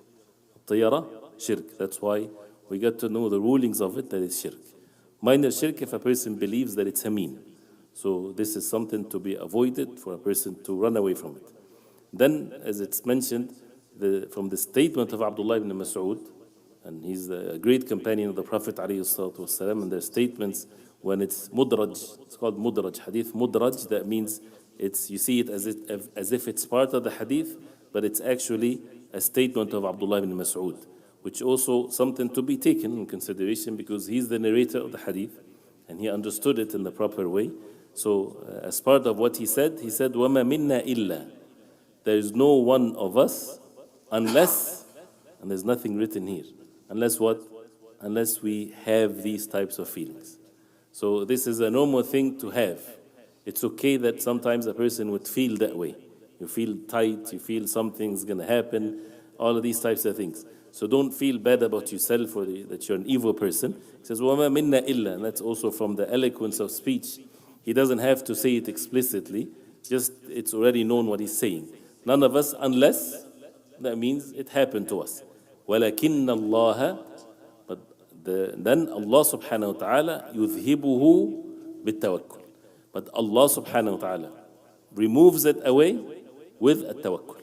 At-Tiyara, shirk. That's why we get to know the rulings of it, that is shirk. Minor shirk if a person believes that it's a mean. So this is something to be avoided for a person to run away from it. Then, as it's mentioned, from the statement of Abdullah ibn Mas'ud, and he's a great companion of the Prophet ﷺ, and their statements when it's mudraj, it's called mudraj, hadith mudraj, that means you see it as if it's part of the hadith, but it's actually a statement of Abdullah ibn Mas'ud, which also something to be taken in consideration because he's the narrator of the hadith and he understood it in the proper way. So as part of what he said, وَمَا مِنَّا إِلَّا, there is no one of us unless, and there's nothing written here, unless what? Unless we have these types of feelings. So this is a normal thing to have. It's okay that sometimes a person would feel that way. You feel tight, you feel something's going to happen, all of these types of things. So don't feel bad about yourself or that you're an evil person. He says, وَمَا مِنَّا إِلَّا, and that's also from the eloquence of speech. He doesn't have to say it explicitly, just it's already known what he's saying. None of us, unless, that means it happened to us. وَلَكِنَّ اللَّهَ, but then Allah subhanahu wa ta'ala يُذْهِبُهُ بِالتَّوَكُّلِ. But Allah subhanahu wa ta'ala removes it away with at-tawakkul,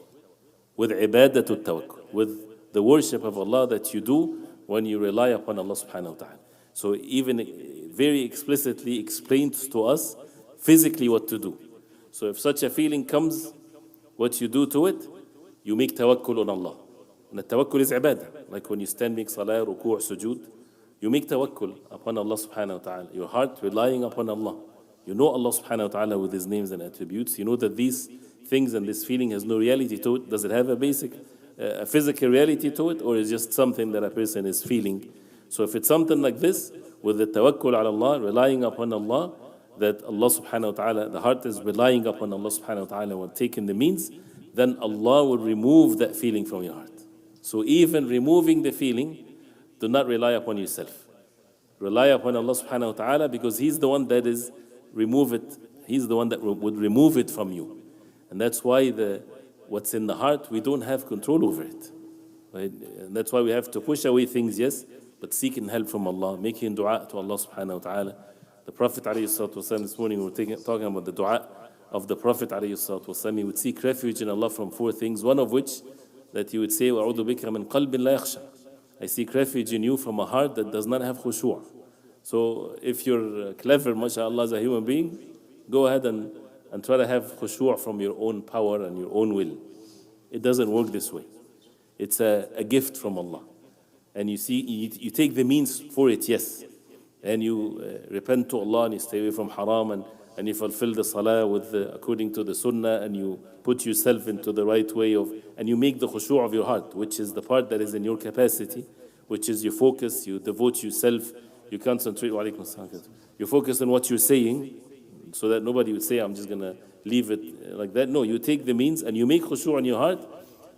with ibadatul tawakkul, with the worship of Allah that you do when you rely upon Allah subhanahu wa ta'ala. So even very explicitly explains to us physically what to do. So if such a feeling comes, what you do to it, you make tawakkul on Allah. And the tawakkul is ibadah. Like when you stand, make salah, ruku', sujood, you make tawakkul upon Allah subhanahu wa ta'ala. Your heart relying upon Allah. You know Allah subhanahu wa ta'ala with His names and attributes. You know that these things and this feeling has no reality to it. Does it have a physical reality to it, or is it just something that a person is feeling? So if it's something like this, with the tawakkul ala Allah, relying upon Allah, that Allah subhanahu wa ta'ala, the heart is relying upon Allah subhanahu wa ta'ala when taking the means, then Allah will remove that feeling from your heart. So even removing the feeling, do not rely upon yourself. Rely upon Allah subhanahu wa ta'ala, because He's the one that is remove it. He's the one that would remove it from you. And that's why what's in the heart, we don't have control over it. Right? And that's why we have to push away things, yes, but seeking help from Allah, making dua to Allah subhanahu wa ta'ala. The Prophet ﷺ, this morning we were talking about the dua of the Prophet ﷺ. He would seek refuge in Allah from 4 things, one of which that he would say, وَأَعُوذُ بِكَ مِنْ قَلْبٍ لَا يَخْشَى, I seek refuge in you from a heart that does not have khushu'. So if you're clever, mashallah, as a human being, go ahead and try to have khushu' from your own power and your own will. It doesn't work this way. It's a gift from Allah. And you see, you take the means for it, yes. And you repent to Allah and you stay away from haram and you fulfill the salah according to the sunnah, and you put yourself into the right way and you make the khushu' of your heart, which is the part that is in your capacity, which is your focus, you devote yourself, you concentrate, you focus on what you're saying, so that nobody would say, I'm just going to leave it like that. No, you take the means and you make khushu' in your heart,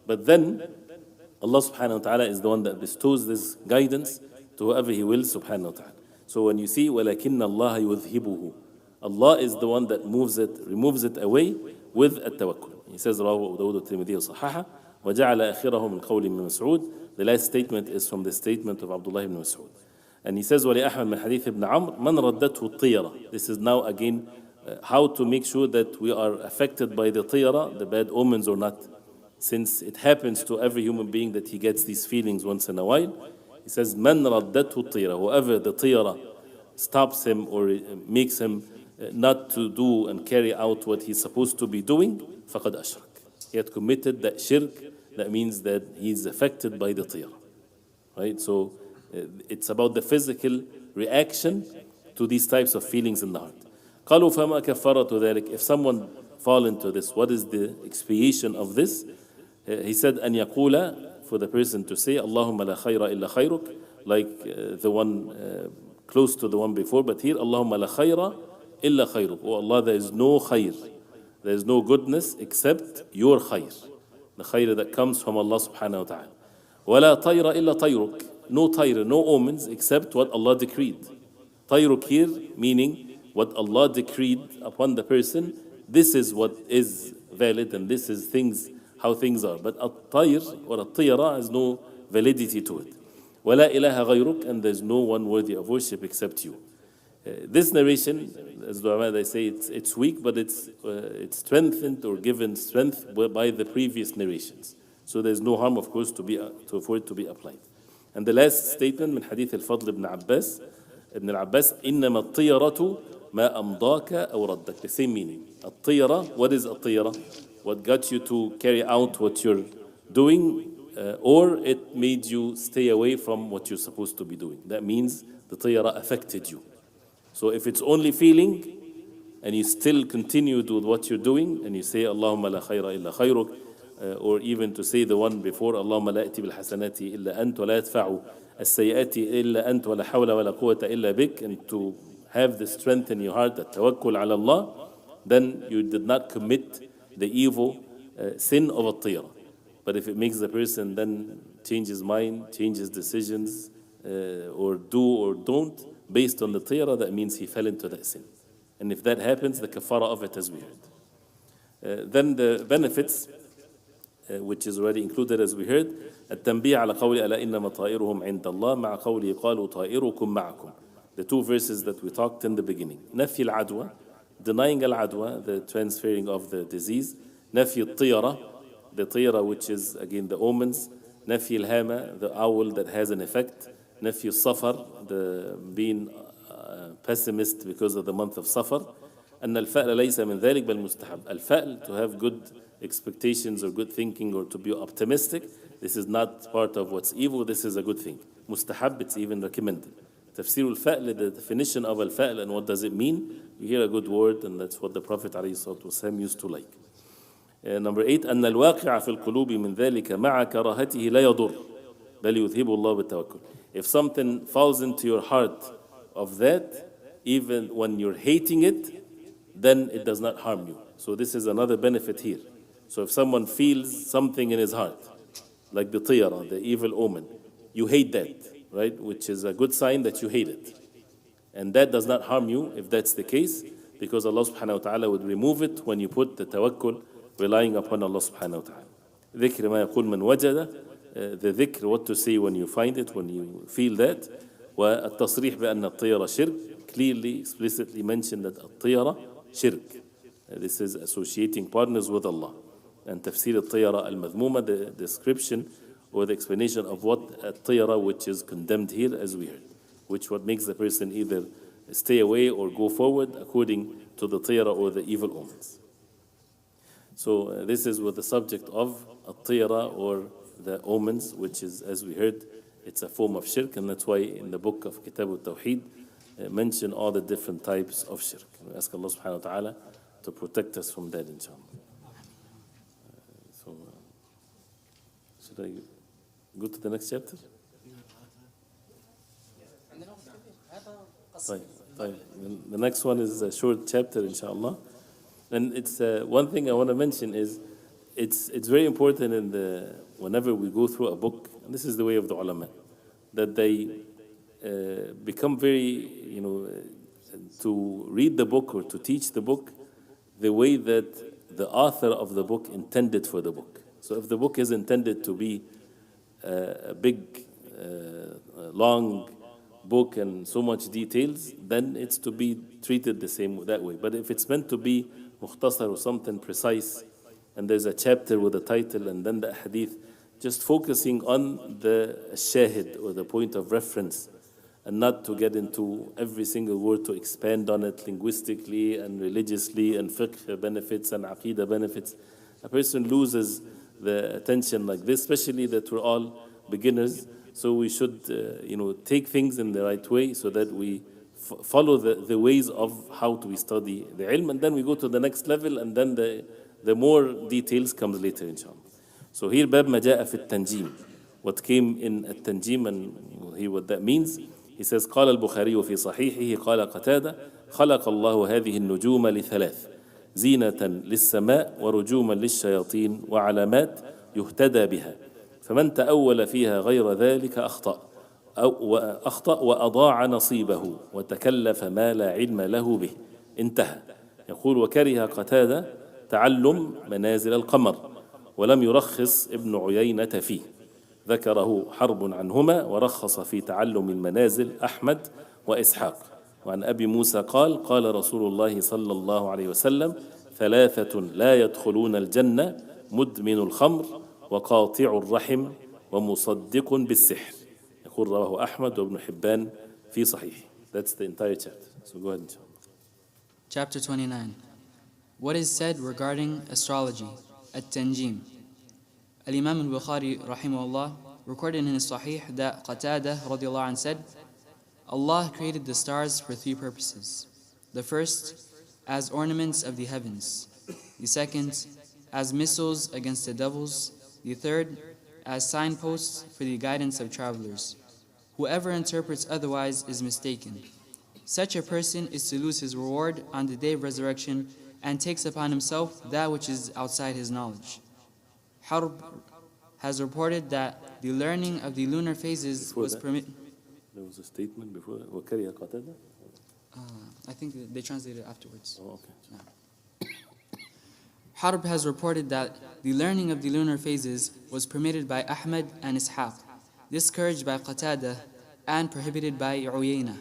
but then Allah subhanahu wa ta'ala is the one that bestows this guidance to whoever He will, subhanahu wa ta'ala. So when you see, وَلَكِنَّ اللَّهَ يُذْهِبُهُ, Allah is the one that removes it away with at-tawakkul. He says, رواه داود الترمذي وصححه وجعل آخره من قول ابن مسعود. The last statement is from the statement of Abdullah ibn Mas'ud. And he says, وَلِأَحْمَدْ مِنْ حَدِيثِ ابْنِ عَمْرٍ مَنْ رَدَّتْهُ الطِّيَرَةِ. This is now again how to make sure that we are affected by the tiyara, the bad omens or not. since it happens to every human being that he gets these feelings once in a while. He says, "Man raddatu tira," whoever the tira stops him or makes him not to do and carry out what he's supposed to be doing, فقد أشرك. He had committed that shirk. That means that he's affected by the tira. Right? So it's about the physical reaction to these types of feelings in the heart. قالوا فما كفارة ذلك. If someone fall into this, what is the expiation of this? He said, أن يقول, for the person to say, اللهم لا خير إلا خيرك, like the one close to the one before, but here, اللهم لا خير إلا خيرك. Oh Allah, there is no khair, there is no goodness except your khair, the khair that comes from Allah subhanahu wa ta'ala. ولا طير إلا طيرك. No tayr, no omens except what Allah decreed. Tayruk here meaning what Allah decreed upon the person. This is what is valid and this is things how things are. But at-tayr or at-tiyara has no validity to it. ولا إله غيرك, and there's no one worthy of worship except you. This narration, as the ulama they say, it's weak, but it's strengthened or given strength by the previous narrations. So there's no harm, of course, for it to be applied. And the last statement من حديث الفضل بن عباس إنما الطيرة ما أمضاك أو ردك. The same meaning. الطيرة, what is الطيرة? What got you to carry out what you're doing, or it made you stay away from what you're supposed to be doing. That means the طيرة affected you. So if it's only feeling and you still continue with what you're doing and you say اللهم لا خير إلا خيرك, or even to say the one before اللهم لا أتي بالحسنات إلا أنت ولا يدفع السيئات إلا أنت ولا حول ولا قوة إلا بك, and to have the strength in your heart, that tawakkul ala Allah, then you did not commit the evil sin of at-tiyara. But if it makes the person then change his mind, change his decisions, or do or don't based on the tiyara, that means he fell into that sin. And if that happens, the kafara of it as we heard. Then the benefits, which is already included as we heard, التنبيه على قول ألا إنما طائرهم عند الله مع قوله قالوا طائركم معكم. The two verses that we talked in the beginning. نفي العدوى, denying al-adwa, the transferring of the disease. نفي الطيرة, the tiyara, which is again the omens. نفي الهامة, the owl that has an effect. نفي الصفر, the being pessimist because of the month of Safar. أن الفأل ليس من ذلك بل مستحب. الفأل, to have good expectations or good thinking or to be optimistic, this is not part of what's evil, this is a good thing. Mustahab, it's even recommended. Tafsir al-fa'l, the definition of al-fa'l and what does it mean, you hear a good word, and that's what the Prophet ﷺ used to like. Number 8, أن الواقع في القلوب من ذلك مع كراهته لا يضر بل يذهب الله بالتوكل. If something falls into your heart of that, even when you're hating it, then it does not harm you. So this is another benefit here. So if someone feels something in his heart, like the tiyara, the evil omen, you hate that, right? Which is a good sign that you hate it. And that does not harm you if that's the case, because Allah subhanahu wa ta'ala would remove it when you put the tawakkul, relying upon Allah subhanahu wa ta'ala. ذكر ما يقول من وجد, the dhikr, what to say when you find it, when you feel that. والتصريح بأن الطيرة شرك, clearly, explicitly mentioned that الطيرة shirk. This is associating partners with Allah. And tafsir al-tiyara al-madhmuma, the description or the explanation of what al-tiyara, which is condemned here as we heard, which what makes the person either stay away or go forward according to the tiyara or the evil omens. So this is with the subject of al-tiyara or the omens, which is, as we heard, it's a form of shirk, and that's why in the book of Kitab At-Tawheed mention all the different types of shirk. We ask Allah subhanahu wa ta'ala to protect us from that, inshallah. Should I go to the next chapter? The next one is a short chapter, inshallah. And it's one thing I want to mention is it's very important whenever we go through a book, and this is the way of the ulama, that they become very, to read the book or to teach the book the way that the author of the book intended for the book. So if the book is intended to be a big, long book and so much details, then it's to be treated the same that way. But if it's meant to be mukhtasar or something precise and there's a chapter with a title and then the hadith, just focusing on the shahid or the point of reference, and not to get into every single word to expand on it linguistically and religiously and fiqh benefits and aqidah benefits. A person loses the attention like this, especially that we're all beginners. So we should, take things in the right way so that we follow the ways of how to study the ilm, and then we go to the next level, and then the more details comes later, inshallah. So here, باب ما جاء في التنجيم, what came in التنجيم, and we'll hear what that means. He says, قال البخاري في صحيحه قال قتادة خلق الله هذه النجوم لثلاث زينة للسماء ورجوما للشياطين وعلامات يهتدى بها فمن تأول فيها غير ذلك أخطأ وأضاع نصيبه وتكلف ما لا علم له به. انتهى. يقول وكره قتادة تعلم منازل القمر ولم يرخص ابن عيينة فيه. ذكره حرب عنهما ورخص في تعلم المنازل أحمد وإسحاق. وعن أبي موسى قال قال رسول الله صلى الله عليه وسلم ثلاثة لا يدخلون الجنة مدمن الخمر وقاطع الرحم ومصدق بالسحر. يقول رواه أحمد وابن حبان في صحيح. That's the entire chapter. So go ahead, inshallah. Chapter 29. What is said regarding astrology? At-Tanjim. Al-Imam al-Bukhari rahimahullah recorded in his Sahih that Qatada radiallahu anh said, Allah created the stars for three purposes. The first, as ornaments of the heavens. The second, as missiles against the devils. The third, as signposts for the guidance of travelers. Whoever interprets otherwise is mistaken. Such a person is to lose his reward on the day of resurrection and takes upon himself that which is outside his knowledge. Harb has reported that the learning of the lunar phases was permitted. There was a statement before that. وَكَرِهَ قَتَادَةَ? I think they translated it afterwards. Oh, okay. Yeah. Harb has reported that the learning of the lunar phases was permitted by Ahmad and Ishaq, discouraged by Qatada, and prohibited by Uyayna.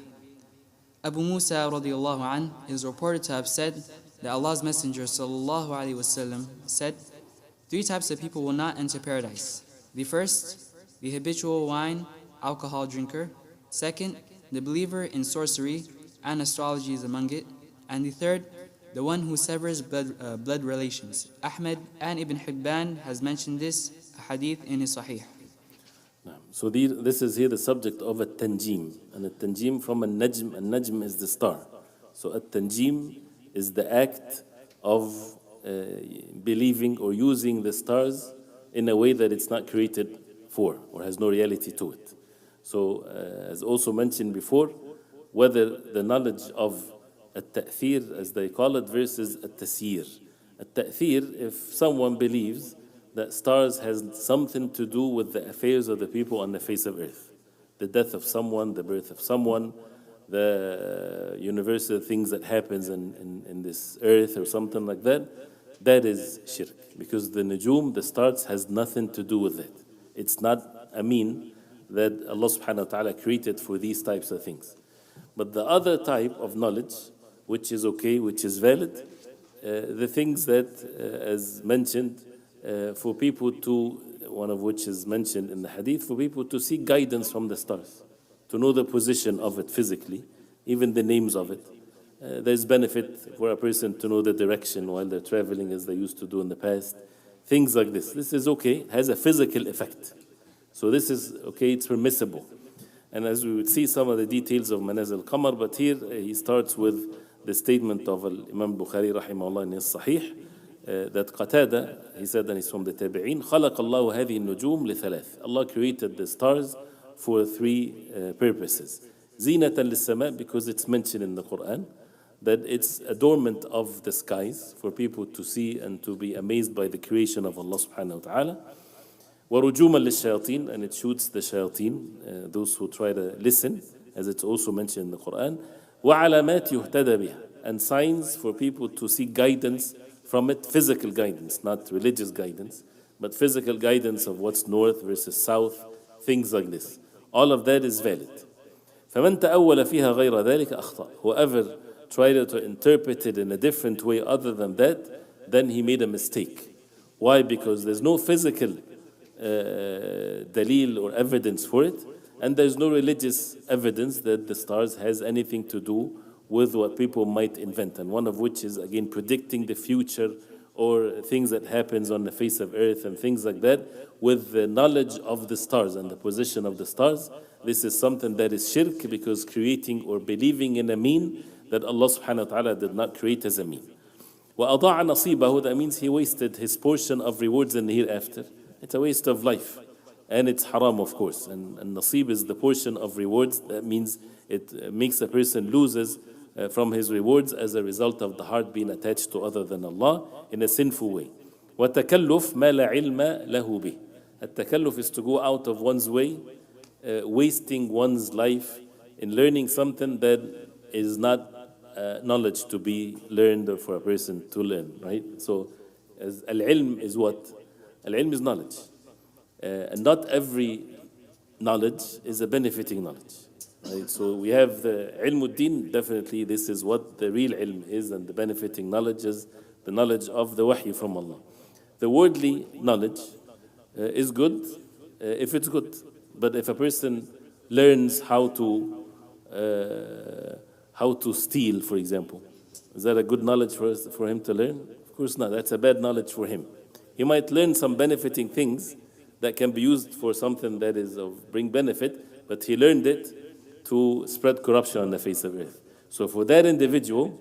Abu Musa radiallahu anh is reported to have said that Allah's Messenger sallallahu alaihi wasallam said, three types of people will not enter paradise. The first, the habitual wine, alcohol drinker. Second, the believer in sorcery, and astrology is among it. And the third, the one who severs blood relations. Ahmed and Ibn Hibban has mentioned this hadith in his Sahih. So this is here the subject of a tanjim, and a tanjim from a najm is the star. So a tanjim is the act of believing or using the stars in a way that it's not created for or has no reality to it. So as also mentioned before, whether the knowledge of at-ta'thir, as they call it, versus at-tasyir. At-ta'thir, if someone believes that stars has something to do with the affairs of the people on the face of earth, the death of someone, the birth of someone, the universal things that happens in this earth or something like that, that is shirk. Because the nujum, the stars, has nothing to do with it. It's not a mean that Allah subhanahu wa ta'ala created for these types of things. But the other type of knowledge, which is okay, which is valid, the things that, as mentioned, for people to, one of which is mentioned in the hadith, for people to seek guidance from the stars, to know the position of it physically, even the names of it. There's benefit for a person to know the direction while they're traveling, as they used to do in the past. Things like this. This is okay, has a physical effect. So this is okay, it's permissible. And as we would see some of the details of Manazil Qamar, but here he starts with the statement of Imam Bukhari rahimahullah in his Sahih, that Qatada, he said, and he's from the Tabi'een, خَلَقَ اللَّهُ هَذِهِ النُّجُومِ لِثَلَاثٍ. Allah created the stars for three purposes. زِينَةً لِلسَّمَاءِ, because it's mentioned in the Quran, that it's adornment of the skies for people to see and to be amazed by the creation of Allah subhanahu wa ta'ala. وَرُجُومًا لِلشَّيَاطِينَ, and it shoots the shayateen, those who try to listen, as it's also mentioned in the Quran. وَعَلَامَاتِ يُهْتَدَى بِهَا, and signs for people to seek guidance from it, physical guidance, not religious guidance, but physical guidance of what's north versus south, things like this. All of that is valid. فَمَنْ تَأَوَّلَ فِيهَا غَيْرَ ذَلِكَ أَخْطَأ. Whoever tried to interpret it in a different way other than that, then he made a mistake. Why? Because there's no physical dalil or evidence for it, and there's no religious evidence that the stars has anything to do with what people might invent, and one of which is again predicting the future or things that happens on the face of earth and things like that with the knowledge of the stars and the position of the stars. This is something that is shirk, because creating or believing in a mean that Allah subhanahu wa ta'ala did not create as a mean. وَأَضَاعَ نَصِيبَهُ, that means he wasted his portion of rewards in the hereafter. It's a waste of life. And it's haram, of course. And nasib is the portion of rewards. That means it makes a person loses from his rewards as a result of the heart being attached to other than Allah in a sinful way. وَتَكَلُّفْ مَا لَا عِلْمَ لَهُ بِهِ. التكلف is to go out of one's way, wasting one's life in learning something that is not knowledge to be learned or for a person to learn, right? So as al-ilm is what? Al-ilm is knowledge. And not every knowledge is a benefiting knowledge. Right? So we have the ilmuddin, definitely this is what the real ilm is, and the benefiting knowledge is the knowledge of the wahy from Allah. The worldly knowledge is good if it's good. But if a person learns how to steal, for example, is that a good knowledge for him to learn? Of course not. That's a bad knowledge for him. He might learn some benefiting things that can be used for something that is of bring benefit, but he learned it to spread corruption on the face of earth. So for that individual,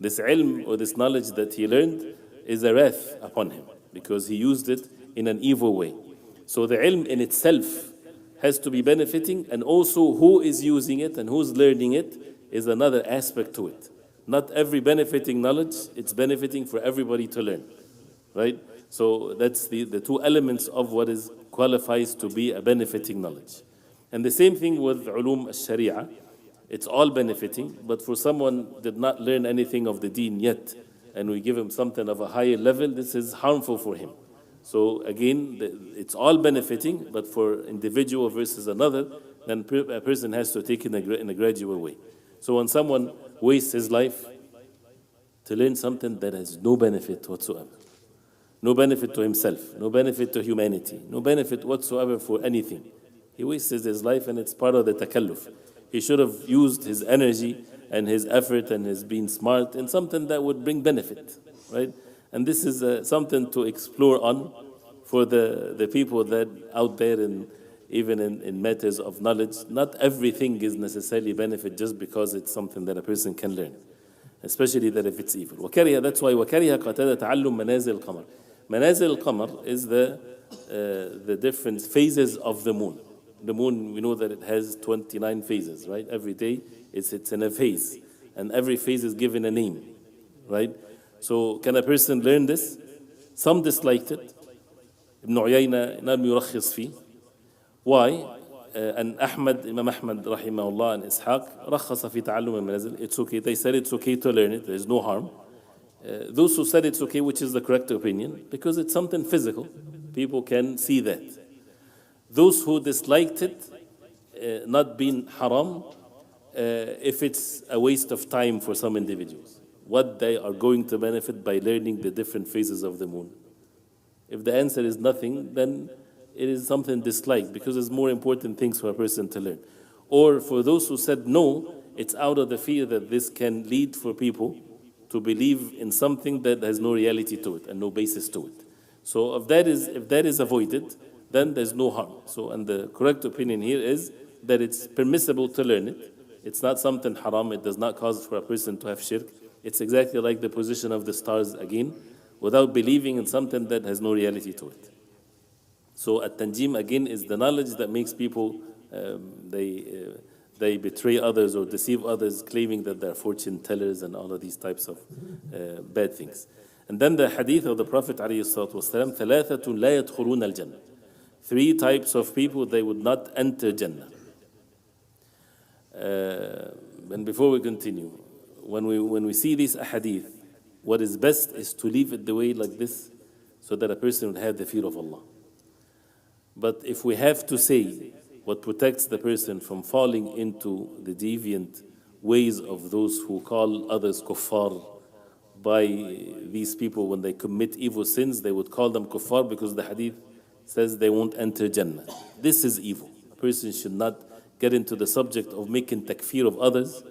this ilm or this knowledge that he learned is a wrath upon him, because he used it in an evil way. So the ilm in itself has to be benefiting, and also who is using it and who's learning it is another aspect to it. Not every benefiting knowledge, it's benefiting for everybody to learn, right? So that's the two elements of what is qualifies to be a benefiting knowledge. And the same thing with ulum al-sharia. It's all benefiting, but for someone did not learn anything of the deen yet, and we give him something of a higher level, this is harmful for him. So again, it's all benefiting, but for individual versus another, then a person has to take it in a gradual way. So when someone wastes his life to learn something that has no benefit whatsoever, no benefit to himself, no benefit to humanity, no benefit whatsoever for anything, he wastes his life, and it's part of the takalluf. He should have used his energy and his effort and his being smart in something that would bring benefit, right? And this is something to explore on for the people that out there, and even in matters of knowledge. Not everything is necessarily benefit just because it's something that a person can learn, especially that if it's evil. وكره, that's why وكره قتادة تعلم منازل القمر. منازل القمر is the different phases of the moon. The moon, we know that it has 29 phases, right? Every day it's in a phase, and every phase is given a name, right? So can a person learn this? Some disliked it. Ibn Uyayna لم يرخص فيه. Why? And Imam Ahmad rahimahullah and Ishaq رخص في تعلم المنازل. It's okay. They said it's okay to learn it. There's no harm. Those who said it's okay, which is the correct opinion, because it's something physical. People can see that. Those who disliked it, not being haram, if it's a waste of time for some individuals, what they are going to benefit by learning the different phases of the moon. If the answer is nothing, then it is something disliked, because there's more important things for a person to learn. Or for those who said no, it's out of the fear that this can lead for people to believe in something that has no reality to it and no basis to it. So if that is avoided, then there's no harm. So, and the correct opinion here is that it's permissible to learn it. It's not something haram. It does not cause for a person to have shirk. It's exactly like the position of the stars again, without believing in something that has no reality to it. So at-tanjim again is the knowledge that makes people, they betray others or deceive others, claiming that they're fortune tellers and all of these types of bad things. And then the hadith of the Prophet ﷺ, ثلاثة لا يدخلون الجنة. 3 types of people, they would not enter Jannah. And before we continue, when we see these ahadith, what is best is to leave it the way like this, so that a person would have the fear of Allah. But if we have to say what protects the person from falling into the deviant ways of those who call others kuffar, by these people when they commit evil sins, they would call them kuffar because the hadith says they won't enter Jannah. This is evil. A person should not get into the subject of making takfir of others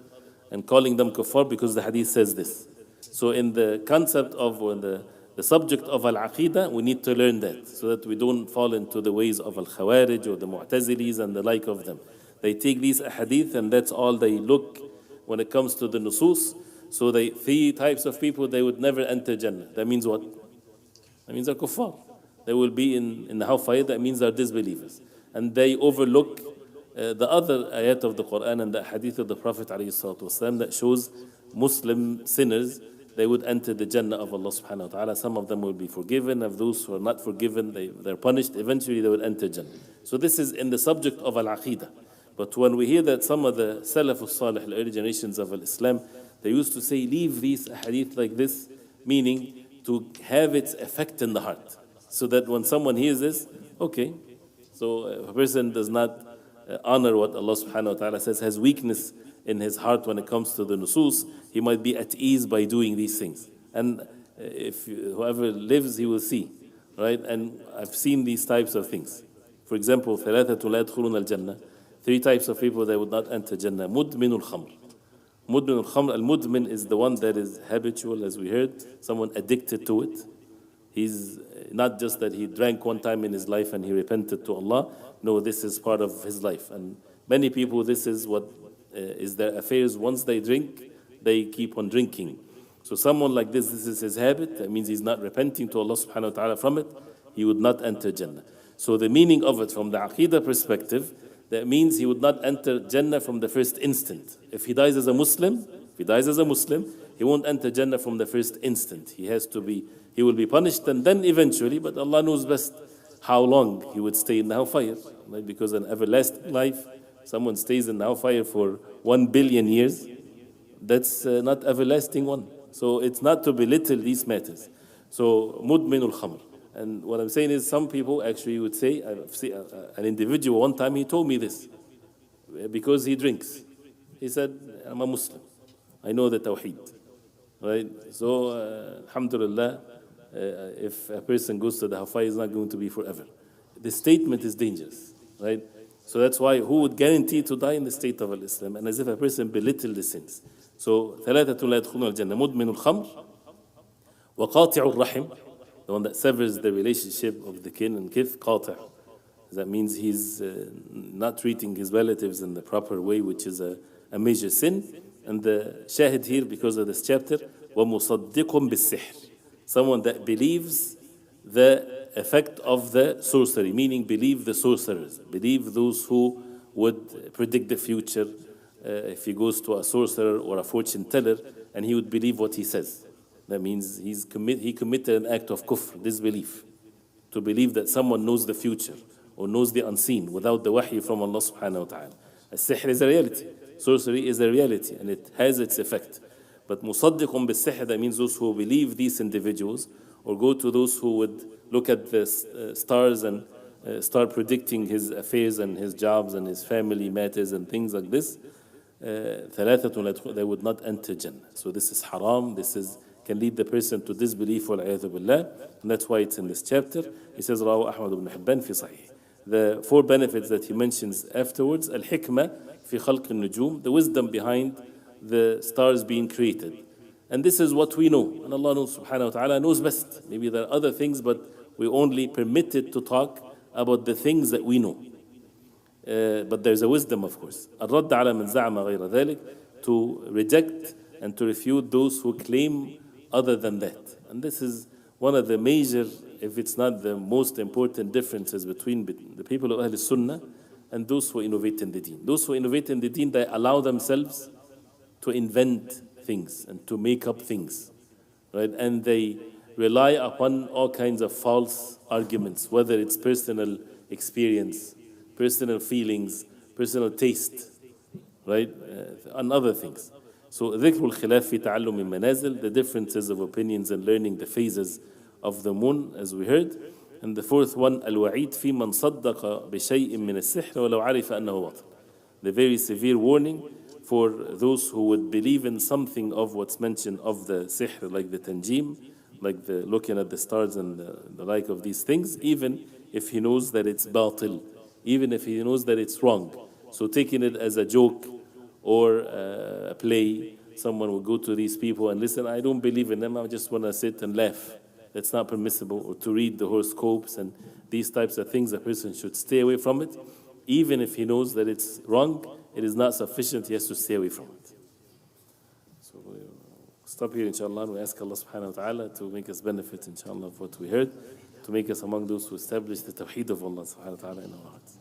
and calling them kuffar because the hadith says this. So in the concept of, or in the subject of al-aqidah, we need to learn that so that we don't fall into the ways of al-khawarij or the mu'tazilis and the like of them. They take these hadith and that's all they look when it comes to the nusus. So they, three types of people, they would never enter Jannah. That means what? That means they're kuffar. They will be in the hellfire. That means they're disbelievers. And they overlook the other ayat of the Quran and the hadith of the Prophet ﷺ that shows Muslim sinners, they would enter the Jannah of Allah subhanahu wa ta'ala. Some of them will be forgiven. Of those who are not forgiven, they're punished. Eventually they will enter Jannah. So this is in the subject of al-aqidah. But when we hear that some of the Salaf al-Salih, the early generations of Islam, they used to say, leave these hadith like this, meaning to have its effect in the heart. So that when someone hears this, okay, so if a person does not honor what Allah subhanahu wa ta'ala says, has weakness in his heart when it comes to the nusus, he might be at ease by doing these things. And if whoever lives, he will see, right? And I've seen these types of things. For example, ثلاثة لا يدخلون الجنة, three types of people that would not enter Jannah. مدمن الخمر. مدمن الخمر, al-mudmin is the one that is habitual, as we heard, someone addicted to it. He's not just that he drank one time in his life and he repented to Allah. No, this is part of his life. And many people, this is what is their affairs. Once they drink, they keep on drinking. So someone like this is his habit. That means he's not repenting to Allah subhanahu wa ta'ala from it. He would not enter Jannah. So the meaning of it from the Aqidah perspective, that means he would not enter Jannah from the first instant. If he dies as a Muslim, he won't enter Jannah from the first instant. He will be punished and then eventually, but Allah knows best how long he would stay in the hellfire. Right? Because an everlasting life, someone stays in the hellfire for 1 billion years, that's not everlasting one. So it's not to belittle these matters. So mudminul khamr. And what I'm saying is some people actually would say, I've seen an individual one time, he told me this, because he drinks. He said, I'm a Muslim. I know the Tawheed. Right? So, alhamdulillah, if a person goes to the hellfire, it's not going to be forever. The statement is dangerous. Right? So that's why who would guarantee to die in the state of Islam? And as if a person belittle the sins. So, ثلاثة لا يدخلون الجنة مدمن الخمر وقاطع الرحم, the one that severs the relationship of the kin and kith, qati'. That means he's not treating his relatives in the proper way, which is a major sin. And the shahid here, because of this chapter, وَمُصَدِّقٌ بِالسِّحْرِ, someone that believes the effect of the sorcery, meaning believe the sorcerers, believe those who would predict the future. If he goes to a sorcerer or a fortune teller, and he would believe what he says. That means he committed an act of kufr, disbelief. To believe that someone knows the future or knows the unseen without the wahy from Allah subhanahu wa ta'ala. As-sihr is a reality. Sorcery is a reality and it has its effect. But musaddiqun bis-sihr, that means those who believe these individuals or go to those who would look at the stars and start predicting his affairs and his jobs and his family matters and things like this. They would not enter Jannah. So this is haram. This can lead the person to disbelief, wal-'iyadhu billah, and that's why it's in this chapter. He says, Rawahu Ahmad ibn Hibban fi Sahih. The four benefits that he mentions afterwards, al-hikmah fi khalq al-nujum, the wisdom behind the stars being created. And this is what we know, and Allah knows, subhanahu wa ta'ala knows best. Maybe there are other things, but we only permitted to talk about the things that we know. But there's a wisdom, of course. الرد على من زعم غير ذلك, to reject and to refute those who claim other than that. And this is one of the major, if it's not the most important differences between the people of Ahl Sunnah and those who innovate in the deen. Those who innovate in the deen, they allow themselves to invent things and to make up things, right? And they rely upon all kinds of false arguments, whether it's personal experience, personal feelings, personal taste, right? And other things. So ذكر الخلاف في تعلم المنازل, the differences of opinions and learning the phases of the moon, as we heard. And the fourth one, الوعيد في من صدق بشيء من السحر ولو عرف أنه باطل. The very severe warning for those who would believe in something of what's mentioned of the sihr, like the tanjim, like the looking at the stars and the like of these things, even if he knows that it's batil, even if he knows that it's wrong. So taking it as a joke or a play, someone will go to these people and listen, I don't believe in them, I just want to sit and laugh. That's not permissible. Or to read the horoscopes and these types of things, a person should stay away from it. Even if he knows that it's wrong, it is not sufficient, he has to stay away from it. So we'll stop here, inshallah, and we ask Allah subhanahu wa ta'ala to make us benefit, inshallah, of what we heard, to make us among those who establish the Tawheed of Allah subhanahu wa ta'ala in our hearts.